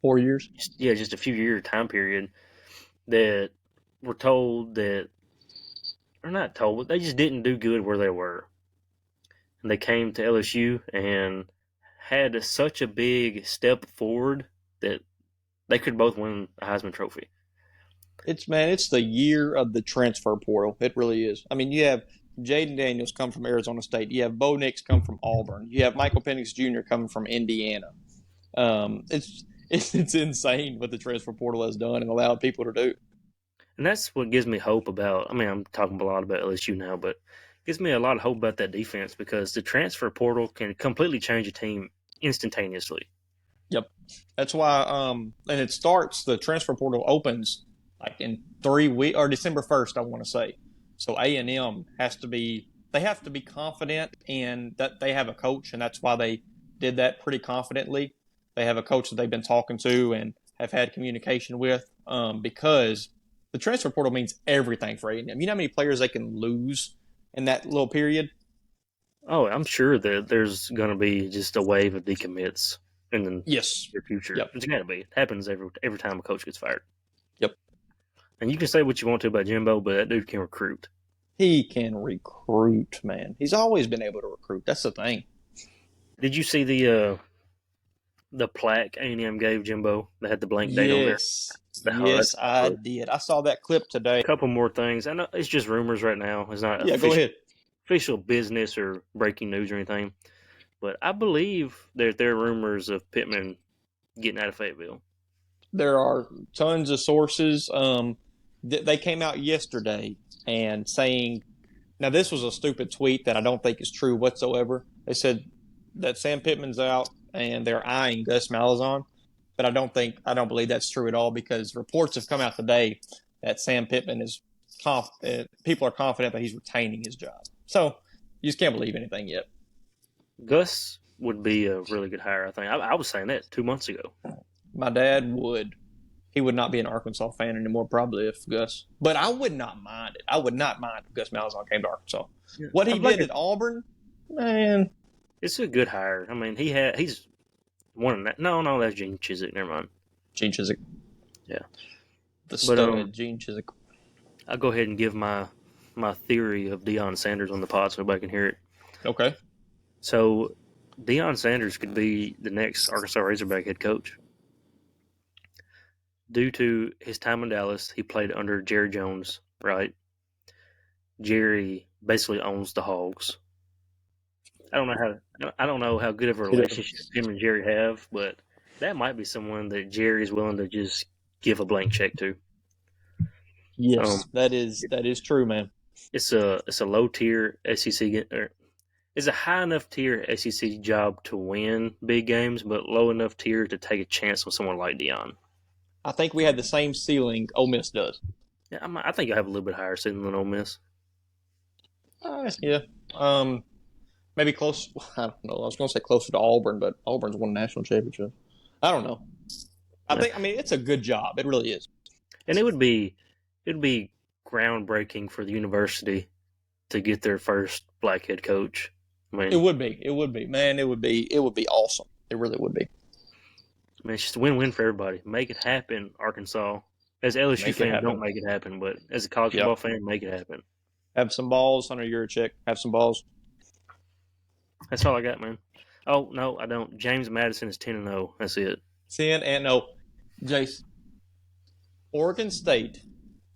4 years. Yeah, just a few year time period that were told that, or not told, but they just didn't do good where they were. And they came to LSU and had such a big step forward that they could both win a Heisman Trophy. It's the year of the transfer portal. It really is. You have Jaden Daniels come from Arizona State. You have Bo Nix come from Auburn. You have Michael Penix Jr. coming from Indiana. It's insane what the transfer portal has done and allowed people to do. And that's what gives me hope about. I mean, I'm talking a lot about LSU now, but it gives me a lot of hope about that defense because the transfer portal can completely change a team instantaneously. Yep, that's why. And it starts. The transfer portal opens like in 3 weeks or December 1st, I want to say. So A&M has to be. They have to be confident in that they have a coach, and that's why they did that pretty confidently. They have a coach that they've been talking to and have had communication with, because the transfer portal means everything for A&M. You know how many players they can lose in that little period? Oh, I'm sure that there's going to be just a wave of decommits in the Yes. near future. Yep. It's got to be. It happens every time a coach gets fired. Yep. And you can say what you want to about Jimbo, but that dude can recruit. He can recruit, man. He's always been able to recruit. That's the thing. Did you see the plaque A&M gave Jimbo that had the blank date on there? Yes, I did. I saw that clip today. A couple more things. I know it's just rumors right now. It's not go ahead. official business or breaking news or anything. But I believe that there are rumors of Pittman getting out of Fayetteville. There are tons of sources. They came out yesterday and saying, now this was a stupid tweet that I don't think is true whatsoever. They said that Sam Pittman's out and they're eyeing Gus Malzahn, but I don't believe that's true at all because reports have come out today that Sam Pittman is people are confident that he's retaining his job. So you just can't believe anything yet. Gus would be a really good hire, I think. I was saying that 2 months ago. My dad would. He would not be an Arkansas fan anymore, probably, if Gus. But I would not mind it. I would not mind if Gus Malzahn came to Arkansas. Yeah. What he did at Auburn, man. It's a good hire. I mean, he's one of that. No, that's Gene Chizik. Never mind. Gene Chizik. Yeah. The stud, Gene Chizik. I'll go ahead and give my theory of Deion Sanders on the pod so nobody can hear it. Okay. So, Deion Sanders could be the next Arkansas Razorback head coach. Due to his time in Dallas, he played under Jerry Jones, right? Jerry basically owns the Hogs. I don't know how good of a relationship him and Jerry have, but that might be someone that Jerry is willing to just give a blank check to. Yes, that is true, man. It's a low tier SEC. It's a high enough tier SEC job to win big games, but low enough tier to take a chance on someone like Deion. I think we have the same ceiling Ole Miss does. Yeah, I think I have a little bit higher ceiling than Ole Miss. Yeah. Maybe close. I don't know. I was going to say closer to Auburn, but Auburn's won a national championship. I don't know. I mean, it's a good job. It really is. And it would be groundbreaking for the university to get their first black head coach. I mean, it would be, man. It would be awesome. It really would be. I mean, it's just a win-win for everybody. Make it happen, Arkansas. As LSU fans, don't make it happen, but as a college football fan, make it happen. Have some balls, Hunter Yurachek. Have some balls. That's all I got, man. Oh, no, I don't. James Madison is 10-0. That's it. 10-0. Jace, Oregon State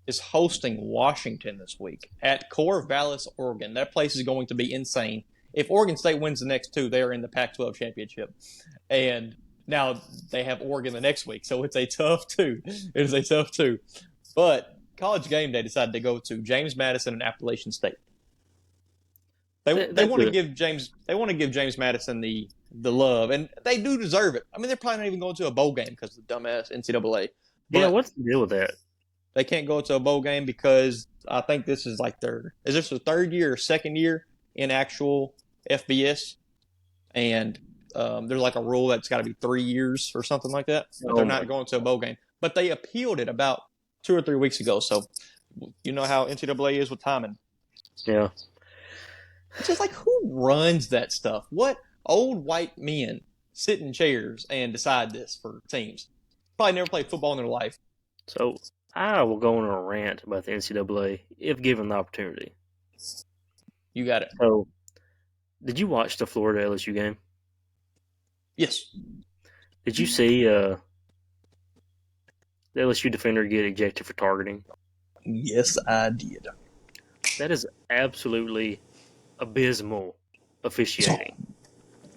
is hosting Washington this week at Corvallis, Oregon. That place is going to be insane. If Oregon State wins the next two, they are in the Pac-12 championship. And now they have Oregon the next week, so it's a tough two. It is a tough two. But College Game Day decided to go to James Madison and Appalachian State. They want to give James Madison the love, and they do deserve it. I mean, they're probably not even going to a bowl game because of the dumbass NCAA. Yeah, what's the deal with that? They can't go to a bowl game because I think this is like is this their third year or second year in actual FBS? And there's like a rule that's got to be 3 years or something like that. But they're not going to a bowl game. But they appealed it about 2 or 3 weeks ago. So you know how NCAA is with timing. Yeah. It's just like, who runs that stuff? What old white men sit in chairs and decide this for teams? Probably never played football in their life. So I will go on a rant about the NCAA if given the opportunity. You got it. So, did you watch the Florida LSU game? Yes. Did you see the LSU defender get ejected for targeting? Yes, I did. That is absolutely abysmal officiating.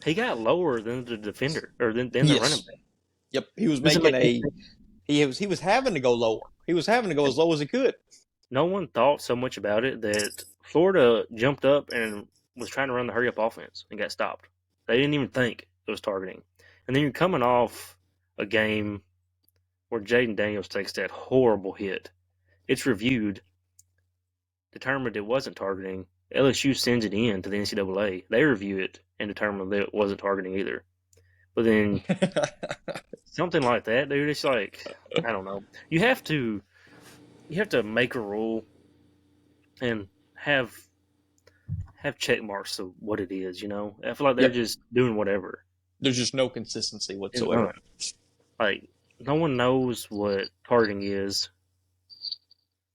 He got lower than the defender or than the running Yes. back. Yep. He was Doesn't making make any sense. he was having to go lower. He was having to go as low as he could. No one thought so much about it that Florida jumped up and was trying to run the hurry up offense and got stopped. They didn't even think it was targeting. And then you're coming off a game where Jaden Daniels takes that horrible hit. It's reviewed, determined it wasn't targeting. LSU sends it in to the NCAA. They review it and determine that it wasn't targeting either. But then something like that, dude, it's like, I don't know. You have to make a rule and have check marks of what it is, you know? I feel like they're Yep. just doing whatever. There's just no consistency It's whatsoever. none. Like, no one knows what targeting is.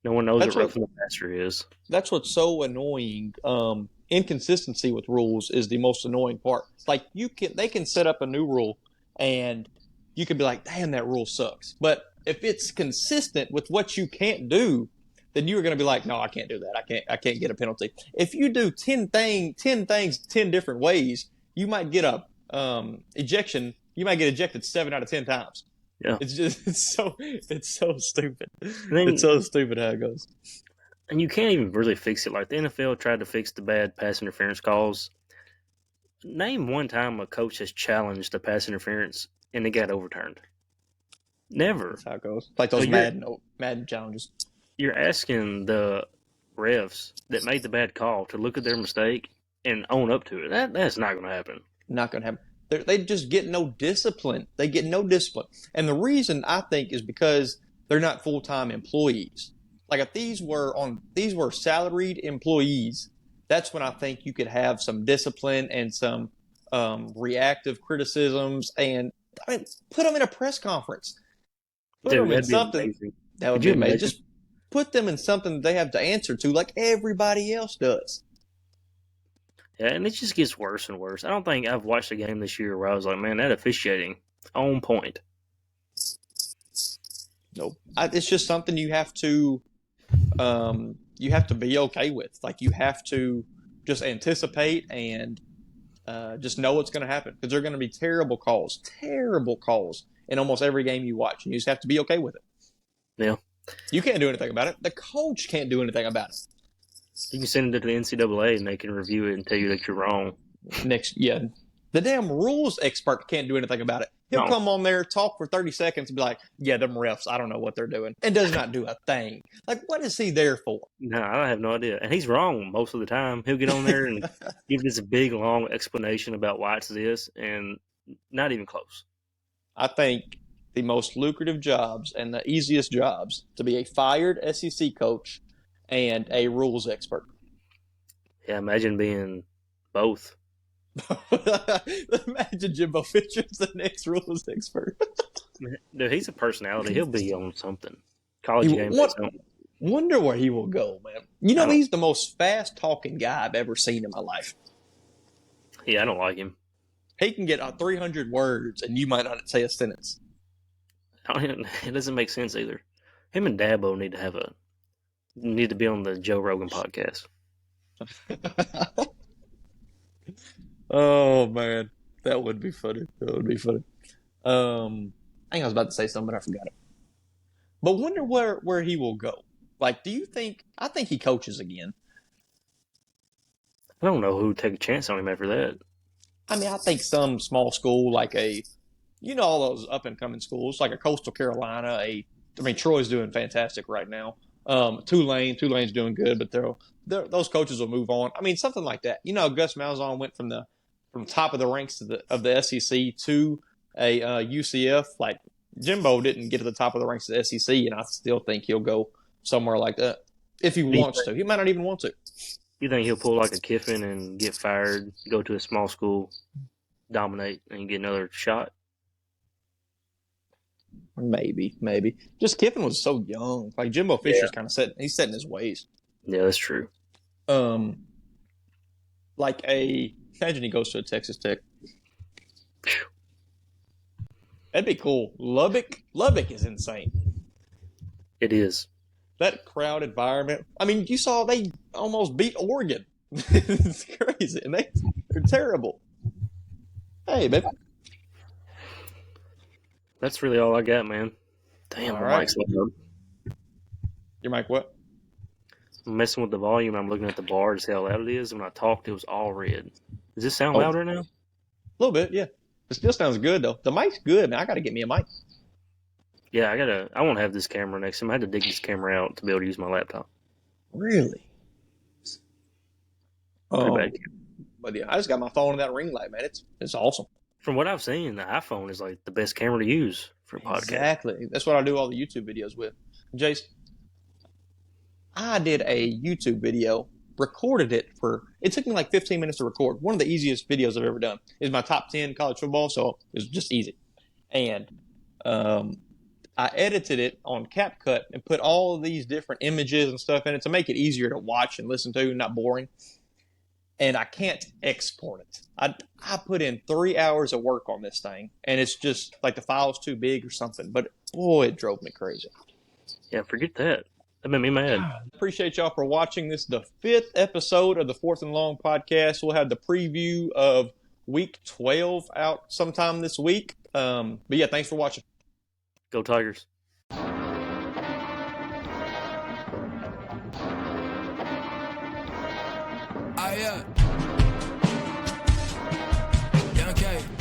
No one knows That's what what roughing the passer is. that's what's so annoying. Inconsistency with rules is the most annoying part. Like they can set up a new rule, and you can be like, "Damn, that rule sucks." But if it's consistent with what you can't do, then you're going to be like, "No, I can't do that. I can't get a penalty." If you do 10 things 10 different ways, you might get a ejection. You might get ejected 7 out of 10 times. Yeah. It's so stupid. Then, It's so stupid how it goes. and you can't even really fix it. Like the NFL tried to fix the bad pass interference calls. Name one time a coach has challenged the pass interference and it got overturned. Never. That's how it goes. Like those Madden challenges. You're asking the refs that made the bad call to look at their mistake and own up to it. That's not going to happen. Not going to happen. They just get no discipline. They get no discipline. And the reason I think is because they're not full-time employees. Like if these were salaried employees, that's when I think you could have some discipline and some reactive criticisms and put them in a press conference. Put Dude, them in that'd be something. amazing. That would Could be you amazing. imagine? Just put them in something they have to answer to like everybody else does. Yeah, and it just gets worse and worse. I don't think I've watched a game this year where I was like, man, that officiating on point. Nope. It's just something you have to be okay with. Like you have to just anticipate and just know what's going to happen because they're going to be terrible calls in almost every game you watch, and you just have to be okay with it. Yeah. You can't do anything about it. The coach can't do anything about it. You can send it to the NCAA and they can review it and tell you that you're wrong. The damn rules expert can't do anything about it. He'll come on there, talk for 30 seconds, and be like, "Yeah, them refs, I don't know what they're doing," and does not do a thing. Like, what is he there for? No, I have no idea. And he's wrong most of the time. He'll get on there and give this big, long explanation about why it's this, and not even close. I think the most lucrative jobs and the easiest jobs to be a fired SEC coach and a rules expert. Yeah, imagine being both. Imagine Jimbo Fisher's the next rules expert. Dude, he's a personality. He'll be on something. College game. Wonder where he will go, man. You know, he's the most fast-talking guy I've ever seen in my life. Yeah, I don't like him. He can get 300 words, and you might not say a sentence. It doesn't make sense either. Him and Dabo need to be on the Joe Rogan podcast. Oh man, that would be funny. I think I was about to say something, but I forgot it. But wonder where he will go. Like, do you think? I think he coaches again. I don't know who would take a chance on him after that. I mean, I think some small school like all those up and coming schools like a Coastal Carolina. Troy's doing fantastic right now. Tulane's doing good, but those coaches will move on. I mean, something like that. Gus Malzahn went from top of the ranks of the SEC to a UCF. Like Jimbo didn't get to the top of the ranks of the SEC, and I still think he'll go somewhere like that if he wants to. He might not even want to. You think he'll pull like a Kiffin and get fired, go to a small school, dominate, and get another shot? Maybe. Just Kiffin was so young. Like Jimbo Fisher's kind of he's set in his ways. Yeah, that's true. Imagine he goes to a Texas Tech. That'd be cool. Lubbock is insane. It is. That crowd environment. I mean, you saw they almost beat Oregon. It's crazy, and they're terrible. Hey, baby. That's really all I got, man. Damn, All my right. mic's loud. Your mic what? I'm messing with the volume. I'm looking at the bar to see how loud it is. When I talked, it was all red. Does this sound Oh, louder now? a little bit, yeah. It still sounds good though. The mic's good, man. I got to get me a mic. Yeah, I won't have this camera next time. I had to dig this camera out to be able to use my laptop. Really? Pretty bad. But yeah, I just got my phone in that ring light, man. It's awesome. From what I've seen, the iPhone is like the best camera to use for a podcast. Exactly. That's what I do all the YouTube videos with. Jace, I did a YouTube video, recorded it it took me like 15 minutes to record. One of the easiest videos I've ever done. Is my top 10 college football, so it was just easy. And I edited it on CapCut and put all of these different images and stuff in it to make it easier to watch and listen to, not boring. And I can't export it. I put in 3 hours of work on this thing, and it's just like the file's too big or something. But boy, it drove me crazy. Yeah, forget that. That made me mad. Appreciate y'all for watching this, the 5th episode of the 4th&Long podcast. We'll have the preview of week 12 out sometime this week. But yeah, thanks for watching. Go Tigers. I